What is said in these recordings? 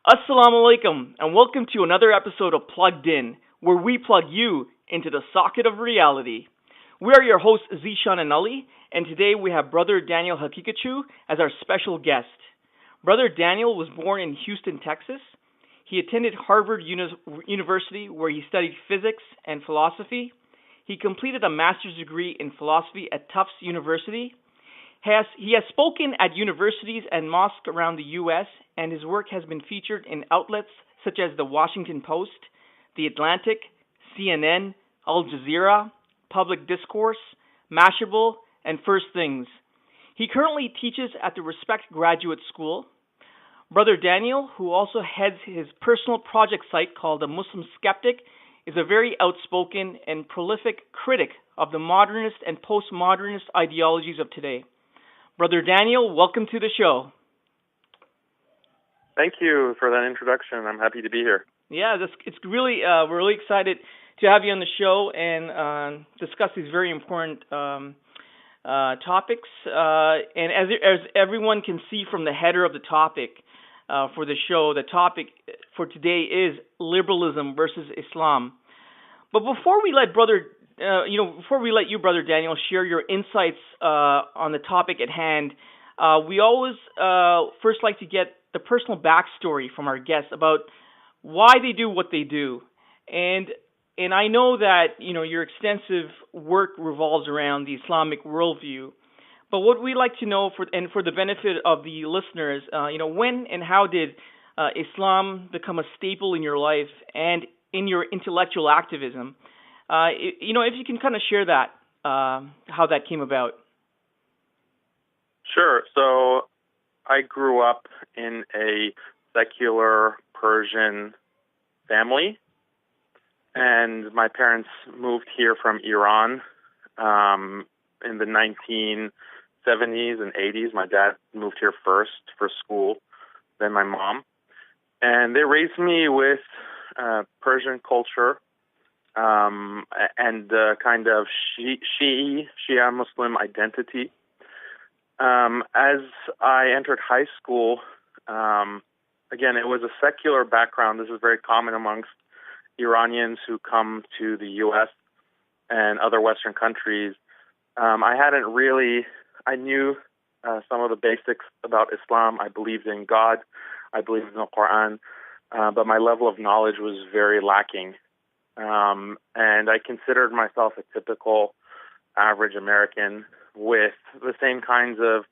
Assalamu alaikum, and welcome to another episode of Plugged In, where we plug you into the socket of reality. We are your hosts, Zishan and Ali, and today we have Brother Daniel Haqiqatjou as our special guest. Brother Daniel was born in Houston, Texas. He attended Harvard University, where he studied physics and philosophy. He completed a master's degree in philosophy at Tufts University. He has spoken at universities and mosques around the U.S., and his work has been featured in outlets such as The Washington Post, The Atlantic, CNN, Al Jazeera, Public Discourse, Mashable, and First Things. He currently teaches at the Respect Graduate School. Brother Daniel, who also heads his personal project site called The Muslim Skeptic, is a very outspoken and prolific critic of the modernist and postmodernist ideologies of today. Brother Daniel, welcome to the show. Thank you for that introduction. I'm happy to be here. Yeah, we're really excited to have you on the show and discuss these very important topics. And as everyone can see from the header of the topic for the show, the topic for today is liberalism versus Islam. But before we let you, Brother Daniel, share your insights on the topic at hand, we always first like to get the personal backstory from our guests about why they do what they do. And I know that, your extensive work revolves around the Islamic worldview. But what we like to know, for the benefit of the listeners, when and how did Islam become a staple in your life and in your intellectual activism? If you can kind of share that, how that came about. Sure. So I grew up in a secular Persian family, and my parents moved here from Iran in the 1970s and 80s. My dad moved here first for school, then my mom. And they raised me with Persian culture and kind of Shia Muslim identity. As I entered high school, again, it was a secular background. This is very common amongst Iranians who come to the U.S. and other Western countries. I knew some of the basics about Islam. I believed in God. I believed in the Quran. But my level of knowledge was very lacking. And I considered myself a typical average American with the same kinds of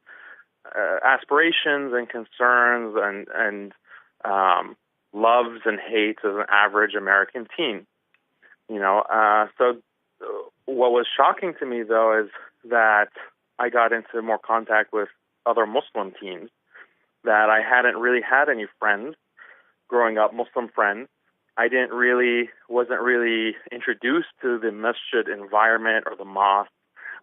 aspirations and concerns and loves and hates as an average American teen. So what was shocking to me, though, is that I got into more contact with other Muslim teens, that I hadn't really had any friends growing up, Muslim friends. I wasn't really introduced to the masjid environment or the mosque.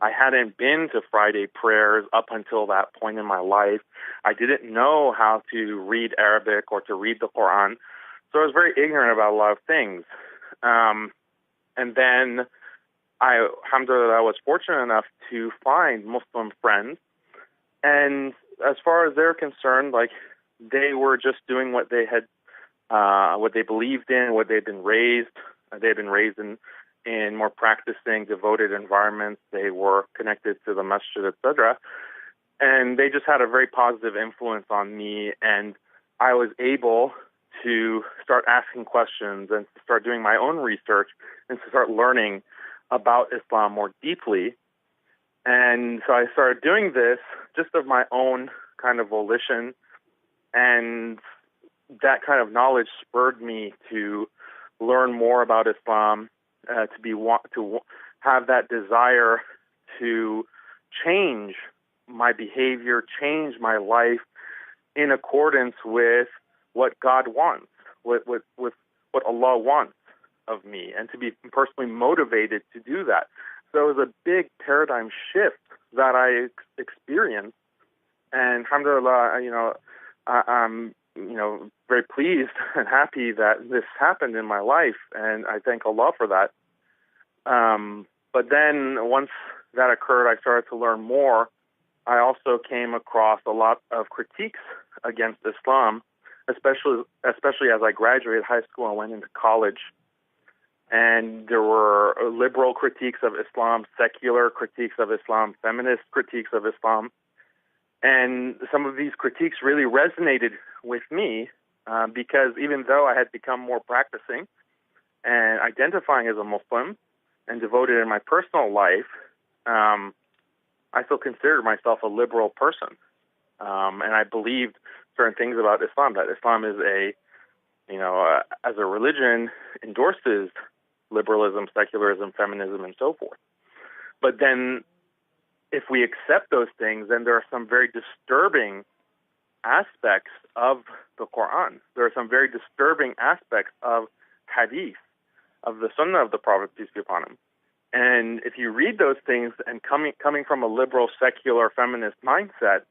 I hadn't been to Friday prayers up until that point in my life. I didn't know how to read Arabic or to read the Quran. So I was very ignorant about a lot of things. And then alhamdulillah, I was fortunate enough to find Muslim friends. And as far as they're concerned, they were just doing what they had what they believed in, what they'd been raised. They'd been raised in more practicing, devoted environments. They were connected to the masjid, etc. And they just had a very positive influence on me. And I was able to start asking questions and to start doing my own research and to start learning about Islam more deeply. And so I started doing this just of my own kind of volition, and that kind of knowledge spurred me to learn more about Islam, to have that desire to change my behavior, change my life in accordance with what God wants, with what Allah wants of me, and to be personally motivated to do that. So it was a big paradigm shift that I experienced, and alhamdulillah, I'm very pleased and happy that this happened in my life, and I thank Allah for that. But then once that occurred, I started to learn more. I also came across a lot of critiques against Islam, especially as I graduated high school and went into college. And there were liberal critiques of Islam, secular critiques of Islam, feminist critiques of Islam. And some of these critiques really resonated with me because even though I had become more practicing and identifying as a Muslim and devoted in my personal life, I still considered myself a liberal person. And I believed certain things about Islam, that Islam is as a religion, endorses liberalism, secularism, feminism, and so forth. But then if we accept those things, then there are some very disturbing aspects of the Quran. There are some very disturbing aspects of hadith, of the sunnah of the Prophet, peace be upon him. And if you read those things and coming from a liberal, secular, feminist mindset,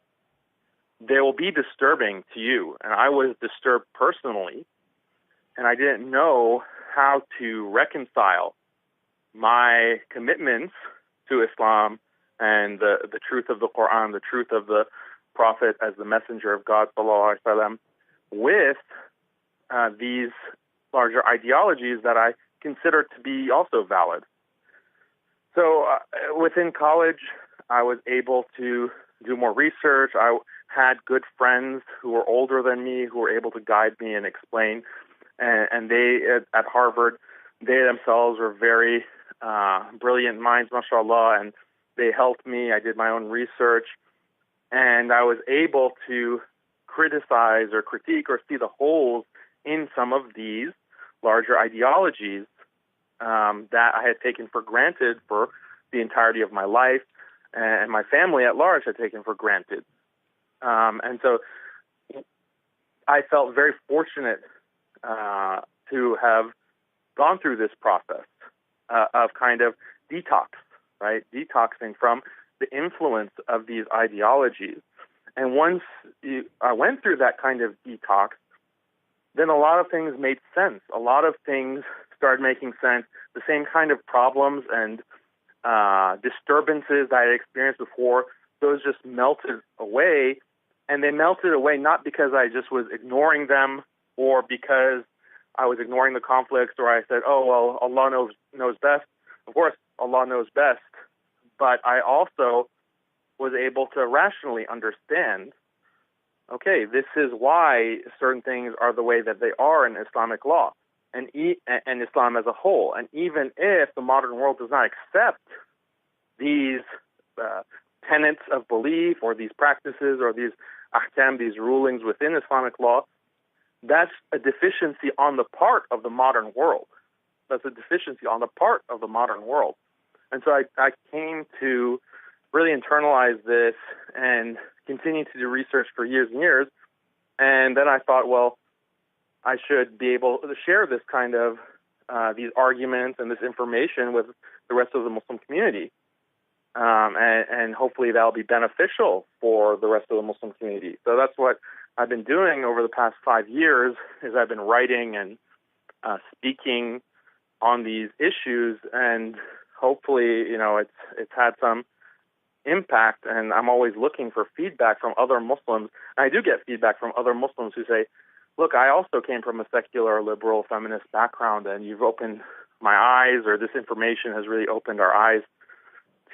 they will be disturbing to you. And I was disturbed personally, and I didn't know how to reconcile my commitments to Islam and the truth of the Quran, the truth of the Prophet as the messenger of God, sallallahu alaihi wasallam, with these larger ideologies that I consider to be also valid. So within college, I was able to do more research. I had good friends who were older than me who were able to guide me and explain. And they, at Harvard, they themselves were very brilliant minds, mashallah, and they helped me. I did my own research, and I was able to criticize or critique or see the holes in some of these larger ideologies that I had taken for granted for the entirety of my life, and my family at large had taken for granted. And so I felt very fortunate to have gone through this process of kind of detox, right? Detoxing from the influence of these ideologies. And once I went through that kind of detox, then a lot of things made sense. A lot of things started making sense. The same kind of problems and disturbances that I had experienced before, those just melted away. And they melted away not because I just was ignoring them or because I was ignoring the conflicts or I said, oh, well, Allah knows best. Of course, Allah knows best. But I also was able to rationally understand, okay, this is why certain things are the way that they are in Islamic law and Islam as a whole. And even if the modern world does not accept these tenets of belief or these practices or these ahkam, these rulings within Islamic law, that's a deficiency on the part of the modern world. That's a deficiency on the part of the modern world. And so I came to really internalize this and continue to do research for years and years. And then I thought, well, I should be able to share this kind of these arguments and this information with the rest of the Muslim community. And hopefully that'll be beneficial for the rest of the Muslim community. So that's what I've been doing over the past 5 years is I've been writing and speaking on these issues, and hopefully, it's had some impact, and I'm always looking for feedback from other Muslims. And I do get feedback from other Muslims who say, look, I also came from a secular, liberal, feminist background, and you've opened my eyes, or this information has really opened our eyes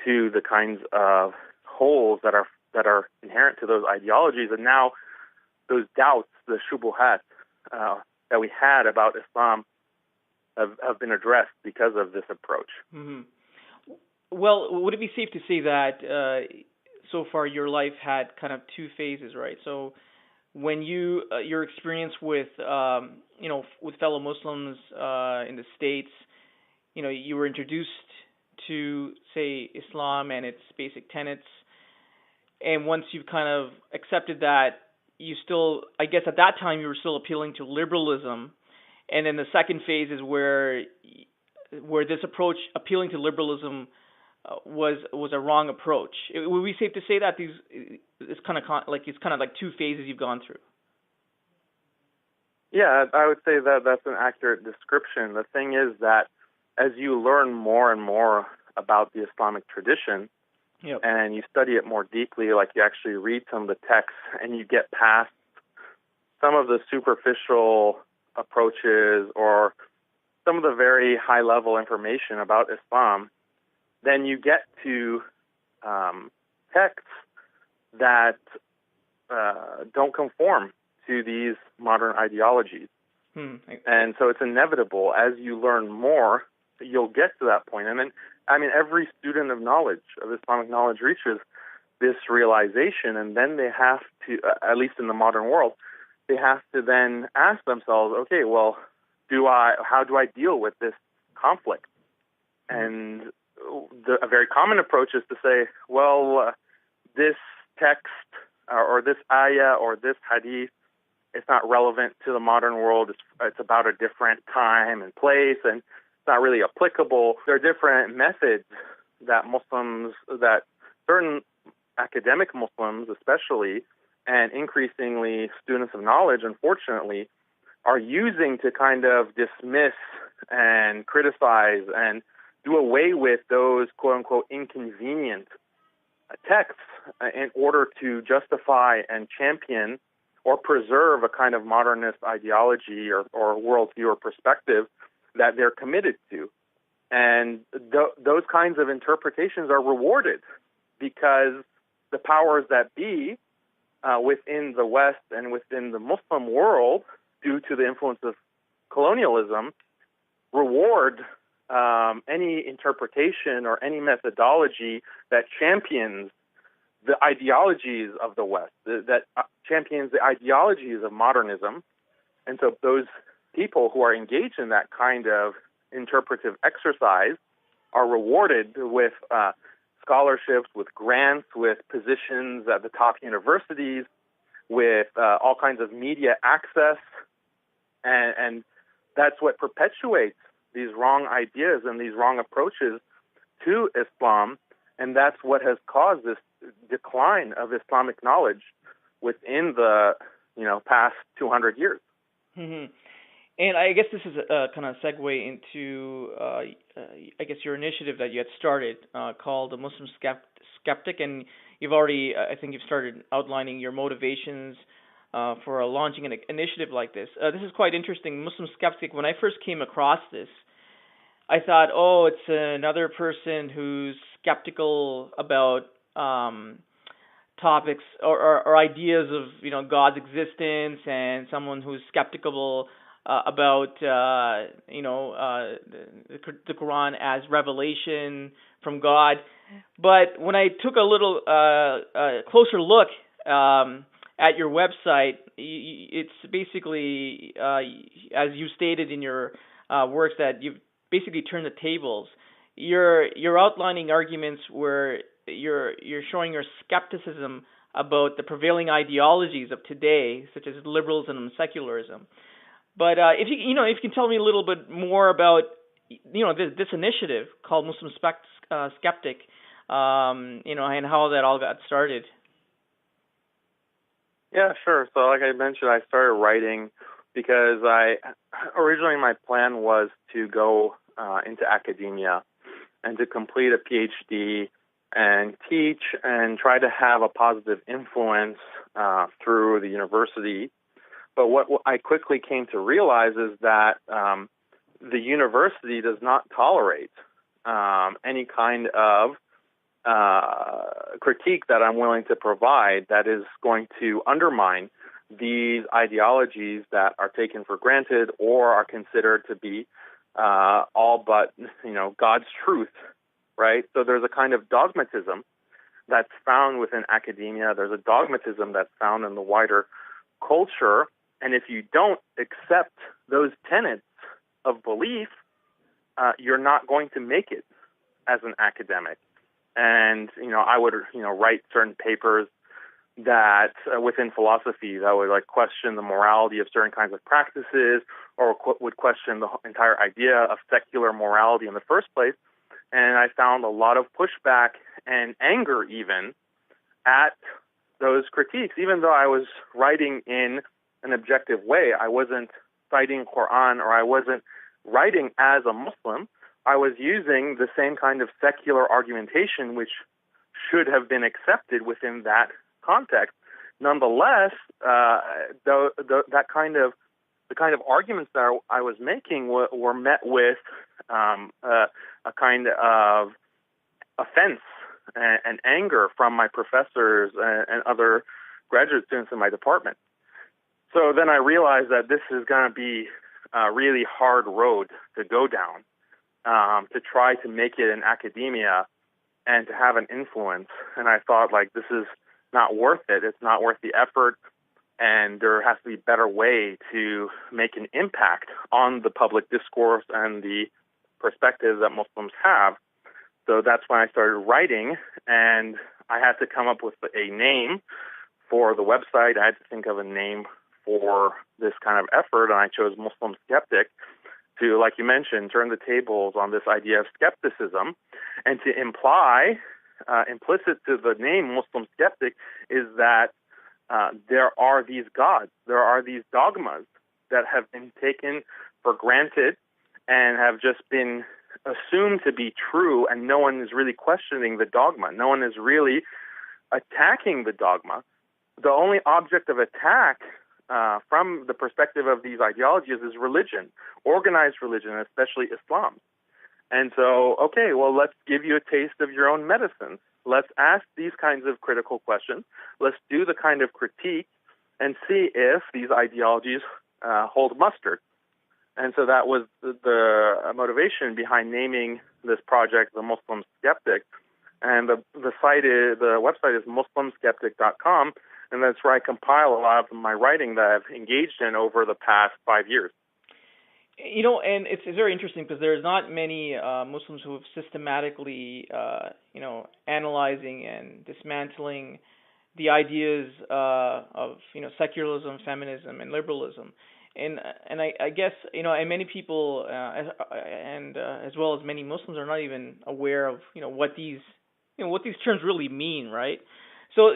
to the kinds of holes that are inherent to those ideologies. And now those doubts, the shubuhat that we had about Islam have been addressed because of this approach. Mm-hmm. Well, would it be safe to say that so far your life had kind of two phases, right? So when your experience with with fellow Muslims in the States, you were introduced to, say, Islam and its basic tenets, and once you've kind of accepted that, you still, I guess at that time you were still appealing to liberalism, and then the second phase is where this approach, appealing to liberalism, was a wrong approach. Would we be safe to say that it's kind of like two phases you've gone through? Yeah, I would say that that's an accurate description. The thing is that as you learn more and more about the Islamic tradition, yep, and you study it more deeply, like you actually read some of the texts and you get past some of the superficial approaches or some of the very high-level information about Islam, then you get to texts that don't conform to these modern ideologies. And so it's inevitable. As you learn more, you'll get to that point. And then, every student of knowledge, of Islamic knowledge, reaches this realization, and then they have to, at least in the modern world, they have to then ask themselves, okay, well, how do I deal with this conflict? And a very common approach is to say, well, this text or this ayah or this hadith, it's not relevant to the modern world. It's about a different time and place, and it's not really applicable. There are different methods that certain academic Muslims especially, and increasingly students of knowledge, unfortunately, are using to kind of dismiss and criticize and do away with those quote-unquote inconvenient texts in order to justify and champion or preserve a kind of modernist ideology or worldview or perspective that they're committed to. And those kinds of interpretations are rewarded because the powers that be within the West and within the Muslim world, due to the influence of colonialism, reward any interpretation or any methodology that champions the ideologies of the West, that champions the ideologies of modernism. And so those people who are engaged in that kind of interpretive exercise are rewarded with scholarships, with grants, with positions at the top universities, with all kinds of media access. And that's what perpetuates these wrong ideas and these wrong approaches to Islam. And that's what has caused this decline of Islamic knowledge within the past 200 years. Mm-hmm. And I guess this is a kind of segue into, your initiative that you had started called the Muslim Skeptic, and you've already, I think you've started outlining your motivations for launching an initiative like this. This is quite interesting. Muslim Skeptic, when I first came across this, I thought, it's another person who's skeptical about topics or ideas of, God's existence, and someone who's skeptical about the Quran as revelation from God. But when I took a little closer look at your website, it's basically, as you stated in your works, that you've basically turned the tables. You're outlining arguments where you're showing your skepticism about the prevailing ideologies of today, such as liberalism and secularism. But if you can tell me a little bit more about this initiative called Muslim Skeptic, and how that all got started. Yeah, sure. So, like I mentioned, I started writing because originally my plan was to go into academia and to complete a PhD and teach and try to have a positive influence through the university. But what I quickly came to realize is that the university does not tolerate any kind of critique that I'm willing to provide that is going to undermine these ideologies that are taken for granted or are considered to be all but, God's truth, right? So there's a kind of dogmatism that's found within academia. There's a dogmatism that's found in the wider culture. And if you don't accept those tenets of belief, you're not going to make it as an academic. And, I would, write certain papers that within philosophy that would question the morality of certain kinds of practices or would question the entire idea of secular morality in the first place. And I found a lot of pushback and anger even at those critiques, even though I was writing in an objective way. I wasn't citing Quran or I wasn't writing as a Muslim. I was using the same kind of secular argumentation which should have been accepted within that context. Nonetheless, the kind of arguments that I was making were met with a kind of offense and anger from my professors and other graduate students in my department. So then I realized that this is going to be a really hard road to go down, to try to make it in academia and to have an influence. And I thought, like, this is not worth it. It's not worth the effort. And there has to be a better way to make an impact on the public discourse and the perspectives that Muslims have. So that's when I started writing, and I had to come up with a name for the website. I had to think of a name for this kind of effort, and I chose Muslim Skeptic to, like you mentioned, turn the tables on this idea of skepticism, and to imply, implicit to the name Muslim Skeptic, is that there are these gods, there are these dogmas that have been taken for granted and have just been assumed to be true, and no one is really questioning the dogma. No one is really attacking the dogma. The only object of attack from the perspective of these ideologies is religion, organized religion, especially Islam. And so, okay, well, let's give you a taste of your own medicine. Let's ask these kinds of critical questions. Let's do the kind of critique and see if these ideologies hold mustard. And so that was the motivation behind naming this project the Muslim Skeptic. And the website is muslimskeptic.com, and that's where I compile a lot of my writing that I've engaged in over the past 5 years. You know, and it's very interesting because there's not many Muslims who have systematically, analyzing and dismantling the ideas of, secularism, feminism, and liberalism. And I guess, and many people, and as well as many Muslims, are not even aware of, what these terms really mean, right? So,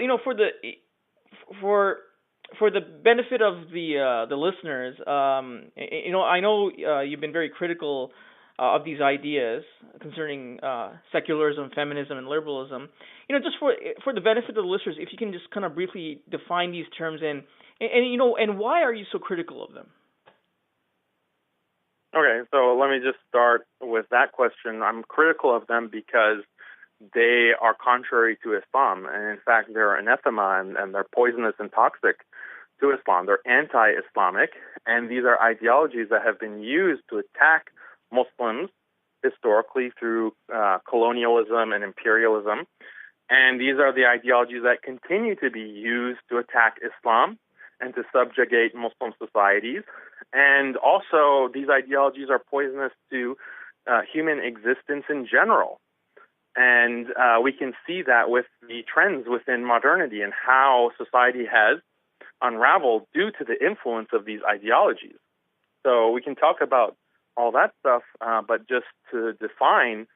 for the benefit of the listeners, I know you've been very critical of these ideas concerning secularism, feminism, and liberalism. Just for the benefit of the listeners, if you can just kind of briefly define these terms and why are you so critical of them? Okay, so let me just start with that question. I'm critical of them because they are contrary to Islam, and in fact, they're anathema and they're poisonous and toxic to Islam. They're anti-Islamic, and these are ideologies that have been used to attack Muslims historically through colonialism and imperialism. And these are the ideologies that continue to be used to attack Islam and to subjugate Muslim societies. And also, these ideologies are poisonous to human existence in general. And we can see that with the trends within modernity and how society has unraveled due to the influence of these ideologies. So we can talk about all that stuff, but just to define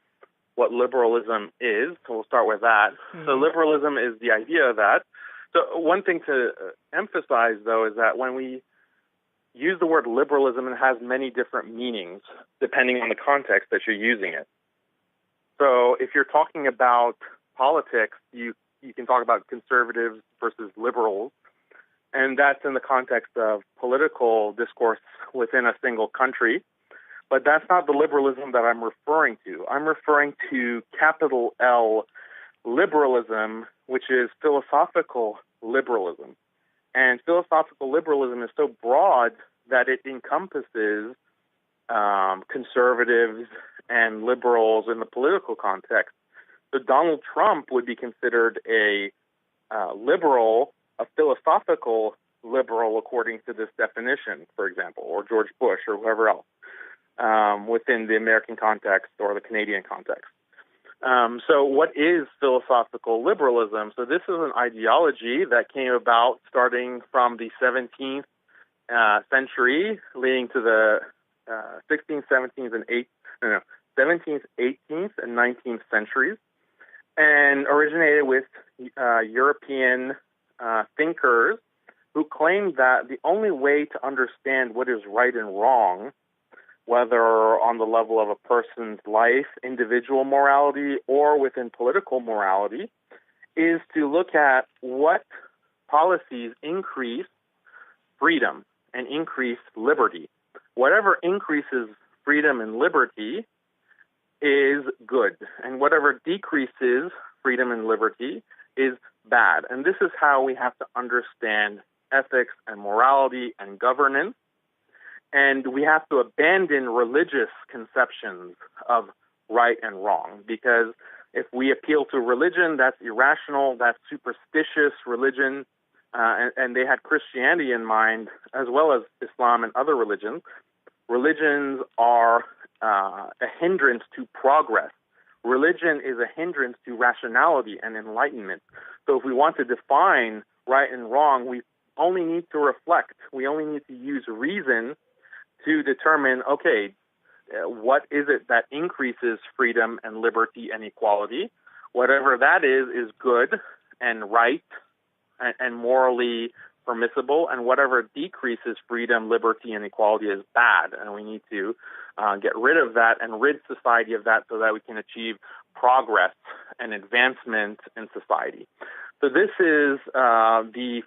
what liberalism is, so we'll start with that. Mm-hmm. So liberalism is the idea that, so one thing to emphasize, though, is that when we use the word liberalism, it has many different meanings depending on the context that you're using it. So if you're talking about politics, you can talk about conservatives versus liberals, and that's in the context of political discourse within a single country. But that's not the liberalism that I'm referring to. I'm referring to capital L liberalism, which is philosophical liberalism. And philosophical liberalism is so broad that it encompasses conservatives and liberals in the political context. So Donald Trump would be considered a liberal, a philosophical liberal according to this definition, for example, or George Bush or whoever else within the American context or the Canadian context. So what is philosophical liberalism? So this is an ideology that came about starting from the 17th century, leading to the 16th, 17th, and 17th, 18th, and 19th centuries, and originated with European thinkers who claimed that the only way to understand what is right and wrong, whether on the level of a person's life, individual morality, or within political morality, is to look at what policies increase freedom and increase liberty. Whatever increases freedom and liberty is good, and whatever decreases freedom and liberty is bad. And this is how we have to understand ethics and morality and governance. And we have to abandon religious conceptions of right and wrong, because if we appeal to religion, that's irrational, that's superstitious religion, and they had Christianity in mind, as well as Islam and other religions. Religions are a hindrance to progress. Religion is a hindrance to rationality and enlightenment. So if we want to define right and wrong, we only need to reflect. We only need to use reason to determine, okay, what is it that increases freedom and liberty and equality? Whatever that is good and right and morally permissible, and whatever decreases freedom, liberty, and equality is bad. And we need to get rid of that and rid society of that so that we can achieve progress and advancement in society. So this is the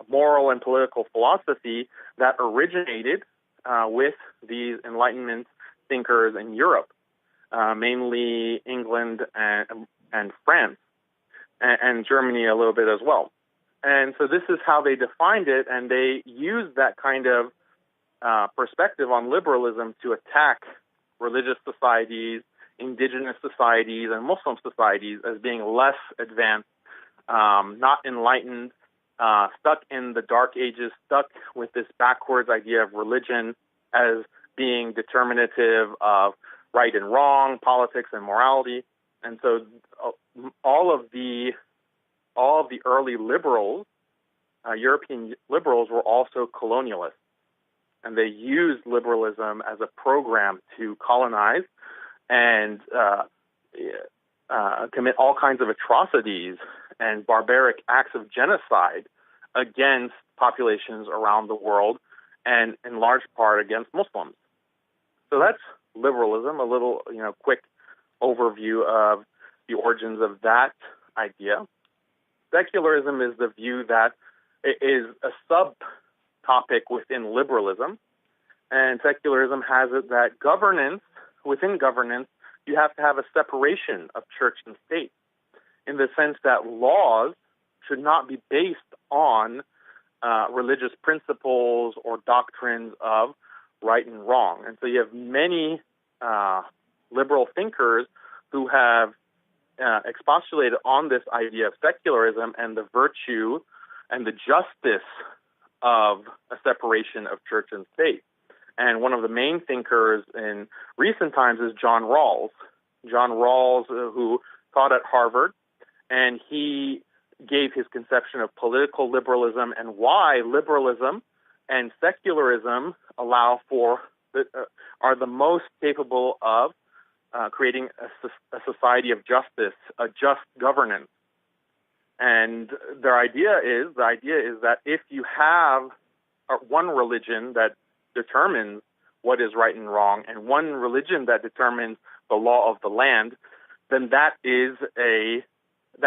moral and political philosophy that originated with these Enlightenment thinkers in Europe, mainly England and France, and Germany a little bit as well. And so this is how they defined it, and they used that kind of perspective on liberalism to attack religious societies, indigenous societies, and Muslim societies as being less advanced, not enlightened, stuck in the Dark Ages, stuck with this backwards idea of religion as being determinative of right and wrong, politics and morality. And so all of the early liberals, European liberals, were also colonialists. And they used liberalism as a program to colonize and commit all kinds of atrocities and barbaric acts of genocide against populations around the world, and in large part against Muslims. So that's liberalism, a little, quick overview of the origins of that idea. Secularism is the view that it is a subtopic within liberalism, and secularism has it that within governance, you have to have a separation of church and state, in the sense that laws should not be based on religious principles or doctrines of right and wrong. And so you have many liberal thinkers who have expostulated on this idea of secularism and the virtue and the justice of a separation of church and state. And one of the main thinkers in recent times is John Rawls. John Rawls, who taught at Harvard, and he gave his conception of political liberalism and why liberalism and secularism are the most capable of creating a society of justice, a just governance. And the idea is that if you have one religion that determines what is right and wrong, and one religion that determines the law of the land, then that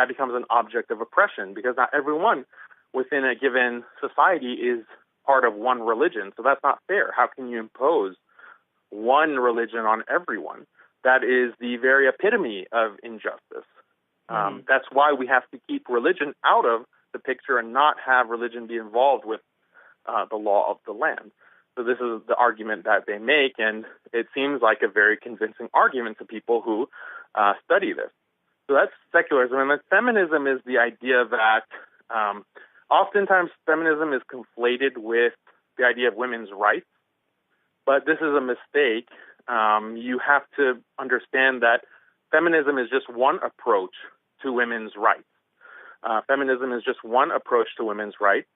becomes an object of oppression, because not everyone within a given society is part of one religion. So that's not fair. How can you impose one religion on everyone? That is the very epitome of injustice. That's why we have to keep religion out of the picture and not have religion be involved with the law of the land. So this is the argument that they make, and it seems like a very convincing argument to people who study this. So that's secularism. And then feminism is the idea that oftentimes feminism is conflated with the idea of women's rights, but this is a mistake. You have to understand that feminism is just one approach to women's rights. Feminism is just one approach to women's rights,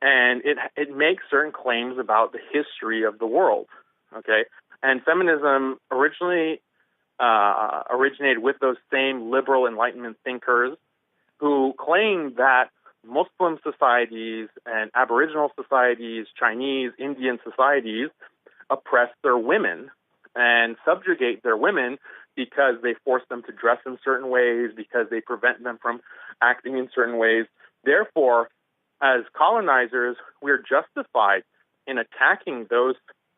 and it makes certain claims about the history of the world. Okay, and feminism originally originated with those same liberal Enlightenment thinkers who claimed that Muslim societies and Aboriginal societies, Chinese, Indian societies oppress their women and subjugate their women because they force them to dress in certain ways, because they prevent them from acting in certain ways. Therefore, as colonizers, we're justified in attacking those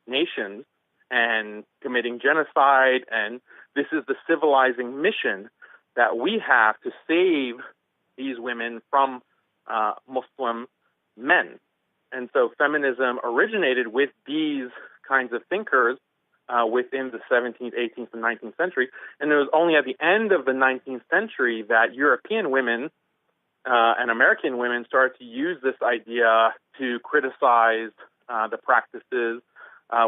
nations and committing genocide, and this is the civilizing mission that we have to save these women from Muslim men. And so feminism originated with these kinds of thinkers within the 17th, 18th, and 19th century. And it was only at the end of the 19th century that European women and American women started to use this idea to criticize the practices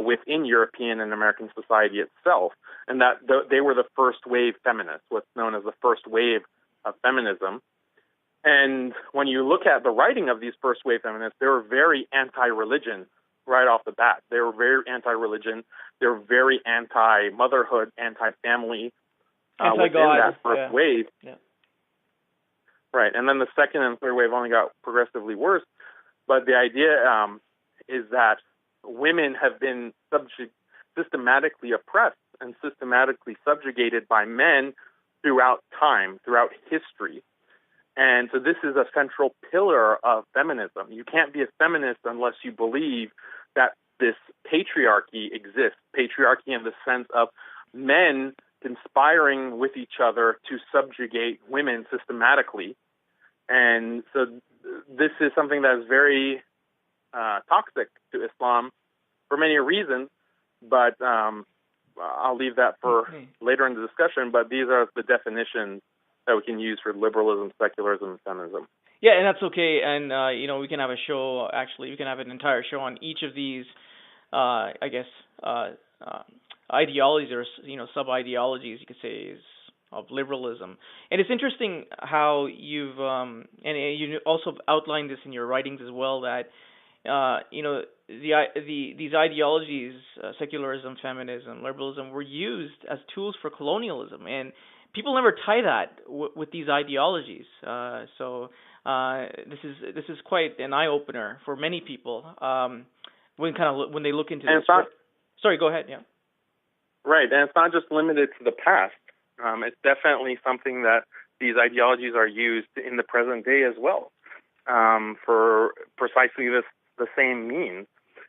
within European and American society itself. And that they were the first wave feminists, what's known as the first wave of feminism. And when you look at the writing of these first wave feminists, they were very anti-religion right off the bat. They were very anti-religion. They were very anti-motherhood, anti-family within that first wave. Yeah. Right. And then the second and third wave only got progressively worse. But the idea is that women have been systematically oppressed and systematically subjugated by men throughout time, throughout history. And so this is a central pillar of feminism. You can't be a feminist unless you believe that this patriarchy exists, patriarchy in the sense of men conspiring with each other to subjugate women systematically. And so this is something that is very toxic to Islam for many reasons, but I'll leave that for later in the discussion. But these are the definitions that we can use for liberalism, secularism, and feminism. Yeah, and that's okay. And we can have a show. Actually, we can have an entire show on each of these, ideologies or sub-ideologies, you could say, of liberalism. And it's interesting how you've and you also outlined this in your writings as well, that these ideologies, secularism, feminism, liberalism, were used as tools for colonialism, and people never tie that with these ideologies. So this is quite an eye opener for many people when they look into this. Sorry, go ahead. Yeah. Right, and it's not just limited to the past. It's definitely something that these ideologies are used in the present day as well, for precisely the same means.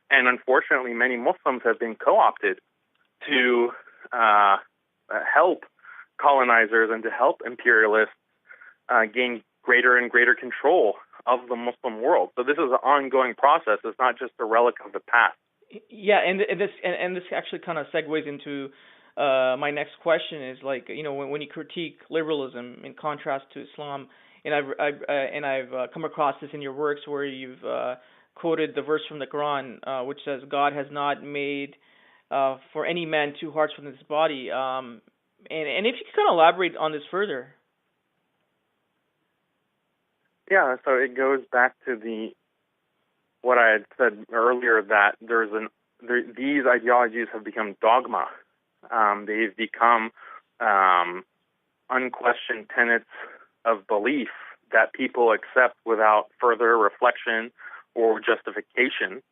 And unfortunately, many Muslims have been co-opted to help colonizers and to help imperialists gain greater and greater control of the Muslim world. So this is an ongoing process. It's not just a relic of the past. Yeah, and this actually kind of segues into my next question. Is when you critique liberalism in contrast to Islam, and I've come across this in your works where you've quoted the verse from the Quran, which says, "God has not made for any man two hearts from this body." And if you could kind of elaborate on this further. Yeah, so it goes back to what I had said earlier, that these ideologies have become dogma. They've become unquestioned tenets of belief that people accept without further reflection or justification.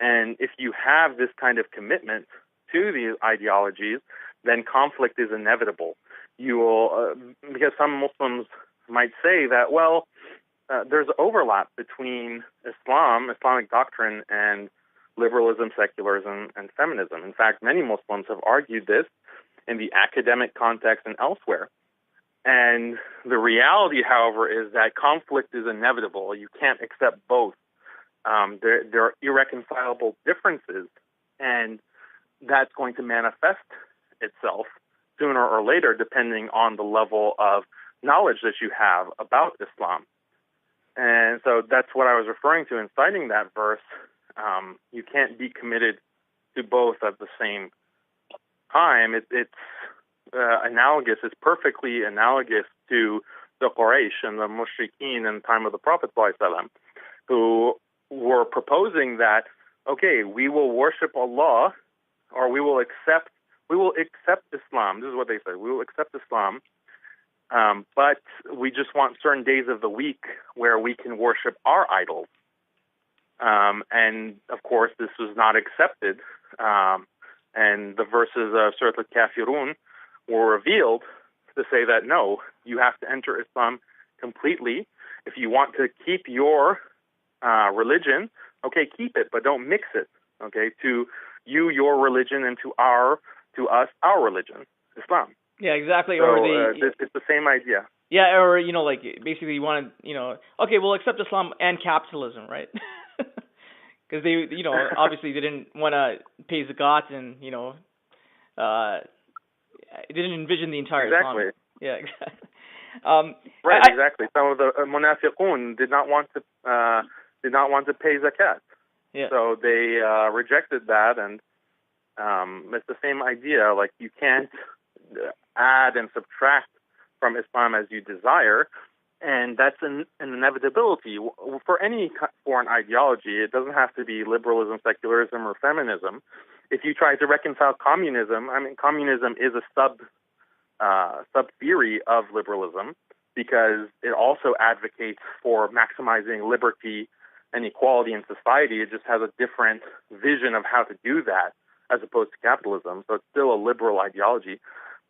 And if you have this kind of commitment to these ideologies, then conflict is inevitable. You will, because some Muslims might say that, there's overlap between Islamic doctrine, and liberalism, secularism, and feminism. In fact, many Muslims have argued this in the academic context and elsewhere. And the reality, however, is that conflict is inevitable. You can't accept both. There are irreconcilable differences, and that's going to manifest itself sooner or later, depending on the level of knowledge that you have about Islam. And so that's what I was referring to in citing that verse. You can't be committed to both at the same time. It's analogous. It's perfectly analogous to the Quraysh and the Mushrikeen in the time of the Prophet ﷺ, who were proposing that, okay, we will worship Allah, or we will accept Islam. This is what they said. We will accept Islam, but we just want certain days of the week where we can worship our idols. And of course, this was not accepted. And the verses of Surat al-Kafirun were revealed to say that no, you have to enter Islam completely. If you want to keep your religion, okay, keep it, but don't mix it, okay, to you, your religion, and to us, our religion, Islam. Yeah, exactly. So Or it's the same idea. yeah, or like basically you want to, okay, we'll accept Islam and capitalism, right? Because they, obviously they didn't want to pay zakat and it didn't envision the entire Exactly. Islam. Yeah, exactly. Right, exactly. Some of the munafiqun did not want to pay zakat. Yeah. So they rejected that, and it's the same idea. Like, you can't add and subtract from Islam as you desire, and that's an inevitability for any foreign ideology. It doesn't have to be liberalism, secularism, or feminism. If you try to reconcile communism, I mean, communism is a sub theory of liberalism, because it also advocates for maximizing liberty and equality in society. It just has a different vision of how to do that as opposed to capitalism. So it's still a liberal ideology.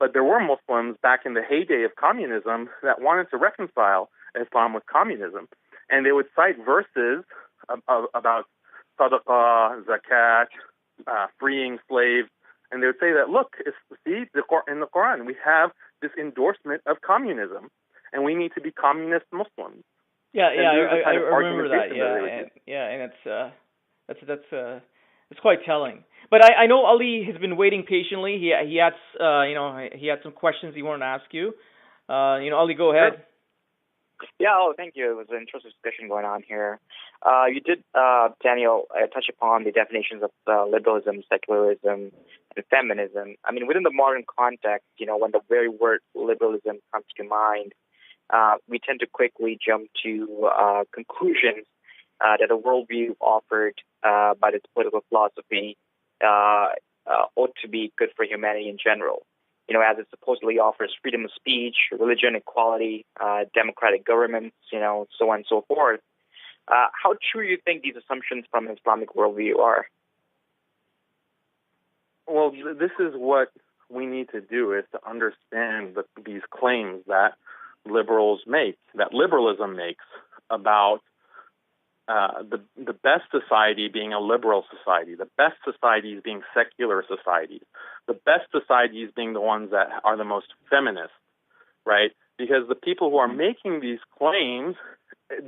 But there were Muslims back in the heyday of communism that wanted to reconcile Islam with communism. And they would cite verses about sadaqah, zakat, freeing slaves. And they would say that, look, in the Quran, we have this endorsement of communism, and we need to be communist Muslims. Yeah, I remember that. Yeah, and it's quite telling. But I know Ali has been waiting patiently. He had he had some questions he wanted to ask you. Ali, go ahead. Sure. Yeah, thank you. It was an interesting discussion going on here. You did, Daniel, touch upon the definitions of liberalism, secularism, and feminism. I mean, within the modern context, when the very word liberalism comes to mind, we tend to quickly jump to conclusions that the worldview offered by this political philosophy ought to be good for humanity in general. As it supposedly offers freedom of speech, religion, equality, democratic governments, so on and so forth. How true do you think these assumptions from an Islamic worldview are? Well, this is what we need to do, is to understand these claims that that liberalism makes about the best society being a liberal society, the best societies being secular societies, the best societies being the ones that are the most feminist, right? Because the people who are making these claims,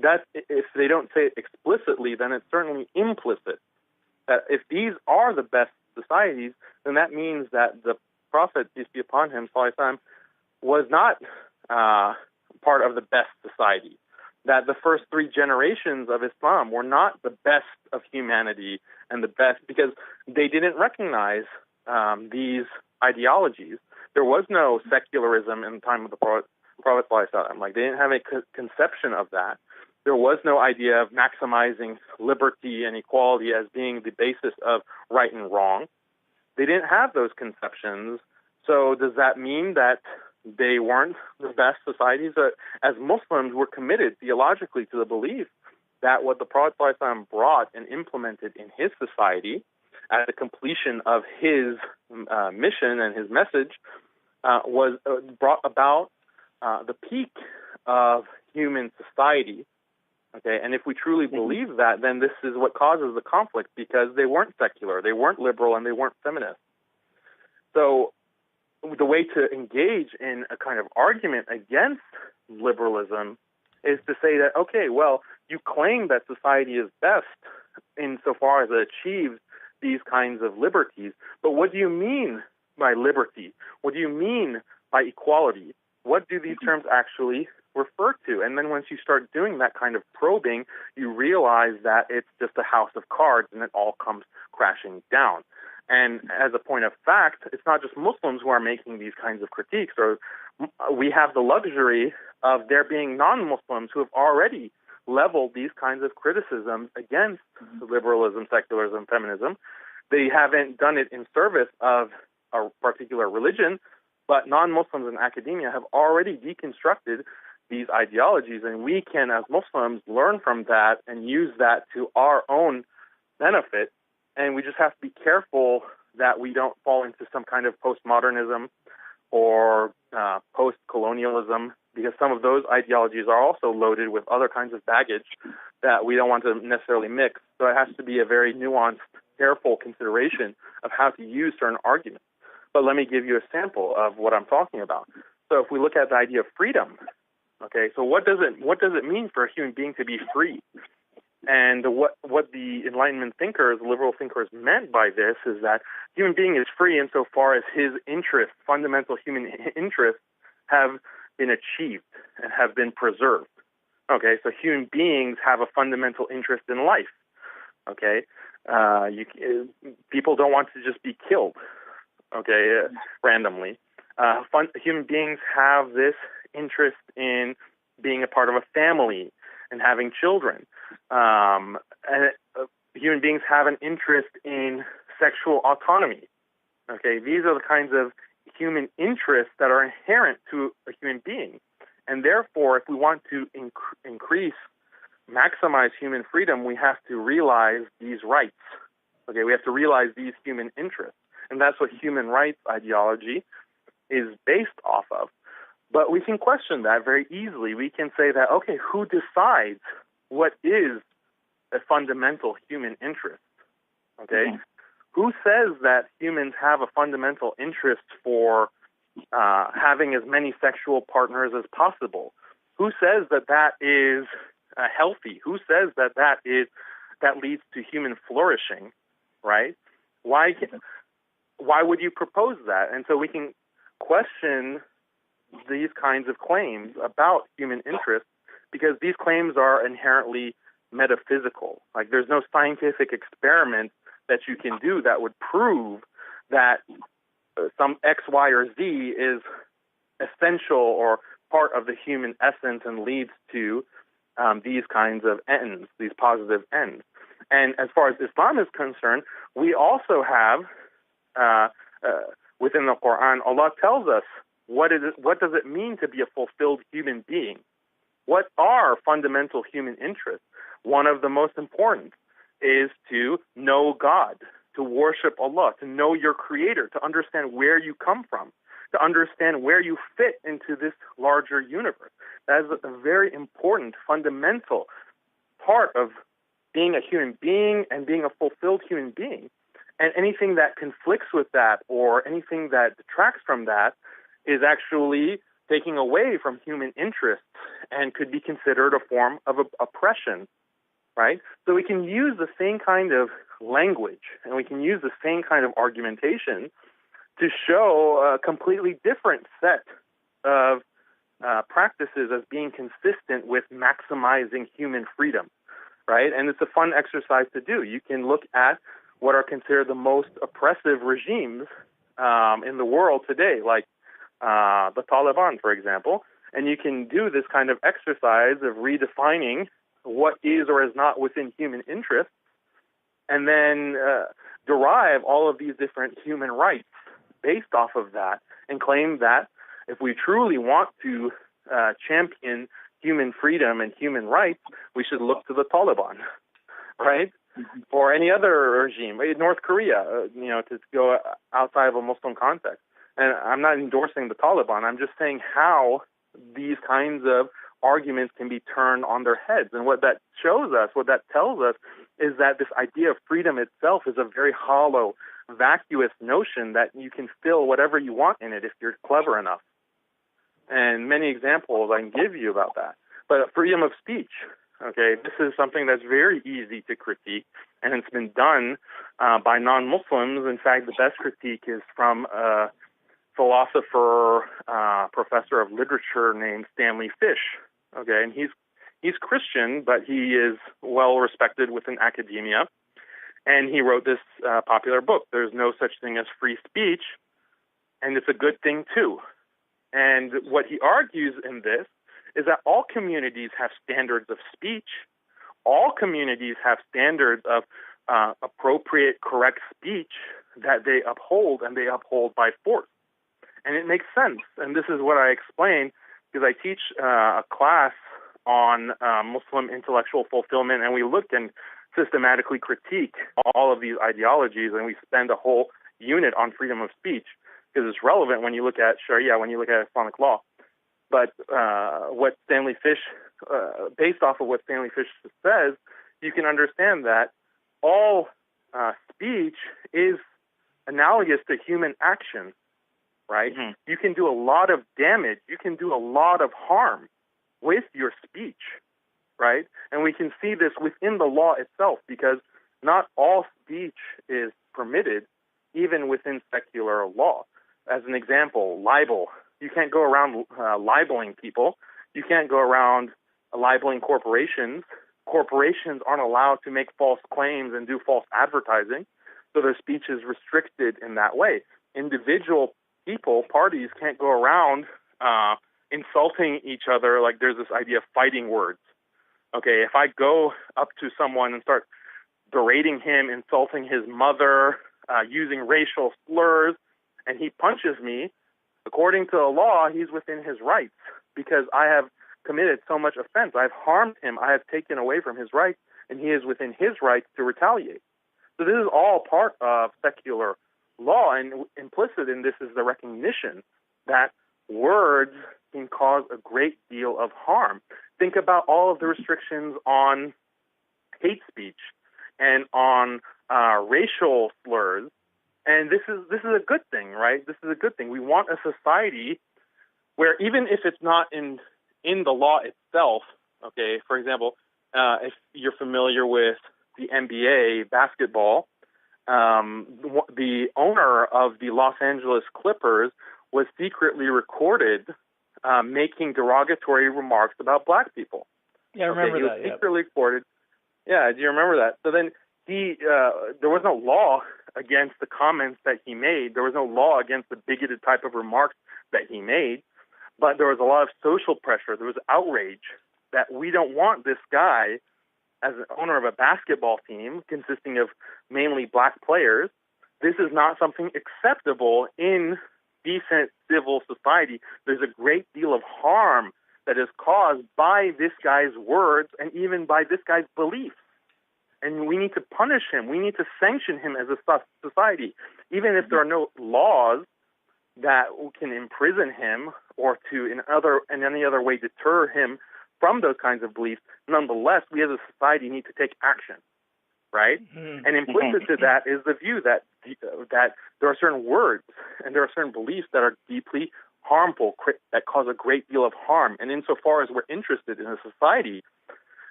that if they don't say it explicitly, then it's certainly implicit. That if these are the best societies, then that means that the Prophet, peace be upon him, was not part of the best society. That the first 3 generations of Islam were not the best of humanity and the best, because they didn't recognize these ideologies. There was no secularism in the time of the Prophet ﷺ. Like, they didn't have a conception of that. There was no idea of maximizing liberty and equality as being the basis of right and wrong. They didn't have those conceptions. So does that mean that they weren't the best societies? As Muslims, we're committed theologically to the belief that what the Prophet ﷺ brought and implemented in his society at the completion of his mission and his message was brought about the peak of human society. Okay, and if we truly believe that, then this is what causes the conflict, because they weren't secular, they weren't liberal, and they weren't feminist. So the way to engage in a kind of argument against liberalism is to say that, okay, well, you claim that society is best insofar as it achieves these kinds of liberties, but what do you mean by liberty? What do you mean by equality? What do these terms actually refer to? And then once you start doing that kind of probing, you realize that it's just a house of cards and it all comes crashing down. And as a point of fact, it's not just Muslims who are making these kinds of critiques, or we have the luxury of there being non-Muslims who have already leveled these kinds of criticisms against liberalism, secularism, feminism. They haven't done it in service of a particular religion, but non-Muslims in academia have already deconstructed these ideologies, and we can, as Muslims, learn from that and use that to our own benefit. And we just have to be careful that we don't fall into some kind of postmodernism or post-colonialism because some of those ideologies are also loaded with other kinds of baggage that we don't want to necessarily mix. So it has to be a very nuanced, careful consideration of how to use certain arguments. But let me give you a sample of what I'm talking about. So if we look at the idea of freedom, okay, so what does it mean for a human being to be free? And what the Enlightenment thinkers, liberal thinkers, meant by this is that human being is free insofar as his interests, fundamental human interests, have been achieved and have been preserved. Okay, so human beings have a fundamental interest in life. Okay, people don't want to just be killed. Okay, randomly. Human beings have this interest in being a part of a family and having children. Human beings have an interest in sexual autonomy. Okay, these are the kinds of human interests that are inherent to a human being. And therefore, if we want to maximize human freedom, we have to realize these rights. Okay, we have to realize these human interests. And that's what human rights ideology is based off of. But we can question that very easily. We can say that, okay, who decides what is a fundamental human interest? Okay? Mm-hmm. Who says that humans have a fundamental interest for having as many sexual partners as possible? Who says that that is healthy? Who says that that leads to human flourishing, right? Why would you propose that? And so we can question these kinds of claims about human interests because these claims are inherently metaphysical. Like there's no scientific experiment that you can do that would prove that some X, Y, or Z is essential or part of the human essence and leads to these kinds of ends, these positive ends. And as far as Islam is concerned, we also have within the Quran, Allah tells us what does it mean to be a fulfilled human being? What are fundamental human interests? One of the most important is to know God, to worship Allah, to know your Creator, to understand where you come from, to understand where you fit into this larger universe. That is a very important, fundamental part of being a human being and being a fulfilled human being. And anything that conflicts with that or anything that detracts from that is actually taking away from human interests and could be considered a form of oppression, right? So we can use the same kind of language and we can use the same kind of argumentation to show a completely different set of practices as being consistent with maximizing human freedom, right? And it's a fun exercise to do. You can look at what are considered the most oppressive regimes in the world today, like the Taliban, for example, and you can do this kind of exercise of redefining what is or is not within human interest, and then derive all of these different human rights based off of that, and claim that if we truly want to champion human freedom and human rights, we should look to the Taliban, right? Or any other regime, North Korea, to go outside of a Muslim context. And I'm not endorsing the Taliban. I'm just saying how these kinds of arguments can be turned on their heads. And what that shows us, what that tells us, is that this idea of freedom itself is a very hollow, vacuous notion that you can fill whatever you want in it if you're clever enough. And many examples I can give you about that. But freedom of speech, okay, this is something that's very easy to critique, and it's been done by non-Muslims. In fact, the best critique is from a philosopher, professor of literature named Stanley Fish. Okay, and he's Christian, but he is well respected within academia, and he wrote this popular book, There's No Such Thing as Free Speech, and it's a good thing too. And what he argues in this is that all communities have standards of speech. All communities have standards of appropriate, correct speech that they uphold, and they uphold by force. And it makes sense. And this is what I explain because I teach a class on Muslim intellectual fulfillment, and we look and systematically critique all of these ideologies, and we spend a whole unit on freedom of speech because it's relevant when you look at Sharia, when you look at Islamic law. But what Stanley Fish, based off of what Stanley Fish says, you can understand that all speech is analogous to human action, right? Mm-hmm. You can do a lot of damage. You can do a lot of harm with your speech, right? And we can see this within the law itself, because not all speech is permitted, even within secular law. As an example, libel. You can't go around libeling people. You can't go around libeling corporations. Corporations aren't allowed to make false claims and do false advertising, so their speech is restricted in that way. Individual people, parties, can't go around insulting each other. Like, there's this idea of fighting words. Okay, if I go up to someone and start berating him, insulting his mother, using racial slurs, and he punches me, according to the law, he's within his rights, because I have committed so much offense. I've harmed him. I have taken away from his rights, and he is within his rights to retaliate. So this is all part of secular law, and implicit in this is the recognition that words can cause a great deal of harm. Think about all of the restrictions on hate speech and on racial slurs. And this is a good thing, right? This is a good thing. We want a society where, even if it's not in the law itself, okay, for example, if you're familiar with the NBA basketball, the owner of the Los Angeles Clippers was secretly recorded making derogatory remarks about black people. Yeah, I remember that. He was secretly recorded. Yeah, do you remember that? So then there was no law against the comments that he made. There was no law against the bigoted type of remarks that he made, but there was a lot of social pressure. There was outrage that we don't want this guy as an owner of a basketball team consisting of mainly black players. This is not something acceptable in decent civil society. There's a great deal of harm that is caused by this guy's words and even by this guy's beliefs. And we need to punish him. We need to sanction him as a society. Even if there are no laws that can imprison him or to in any other way deter him from those kinds of beliefs, nonetheless, we as a society need to take action, right? Mm-hmm. And implicit to that is the view that there are certain words and there are certain beliefs that are deeply harmful, that cause a great deal of harm. And insofar as we're interested in a society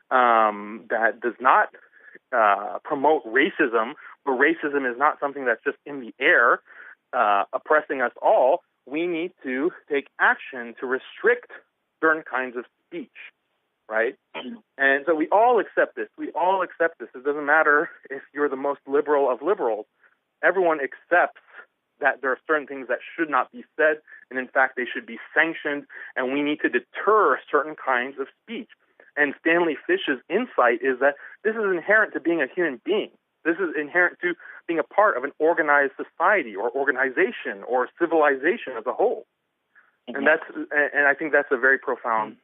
that does not promote racism, where racism is not something that's just in the air, oppressing us all, we need to take action to restrict certain kinds of speech, right? And so we all accept this. We all accept this. It doesn't matter if you're the most liberal of liberals. Everyone accepts that there are certain things that should not be said, and in fact, they should be sanctioned, and we need to deter certain kinds of speech. And Stanley Fish's insight is that this is inherent to being a human being. This is inherent to being a part of an organized society or organization or civilization as a whole. Mm-hmm. And I think that's a very profound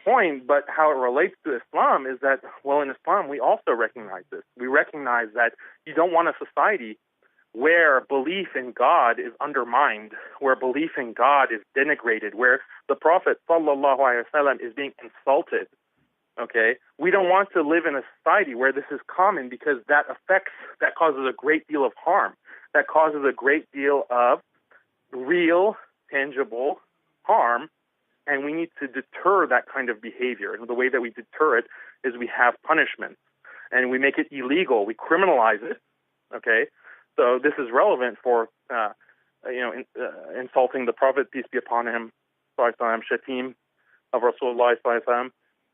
point. But how it relates to Islam is that, well, in Islam, we also recognize this. We recognize that you don't want a society where belief in God is undermined, where belief in God is denigrated, where the Prophet ﷺ is being insulted. Okay, we don't want to live in a society where this is common, because that causes a great deal of harm. That causes a great deal of real, tangible harm, and we need to deter that kind of behavior. And the way that we deter it is we have punishments, and we make it illegal. We criminalize it. Okay, so this is relevant for insulting the Prophet, peace be upon him, shatim of Rasulullah sallallahu,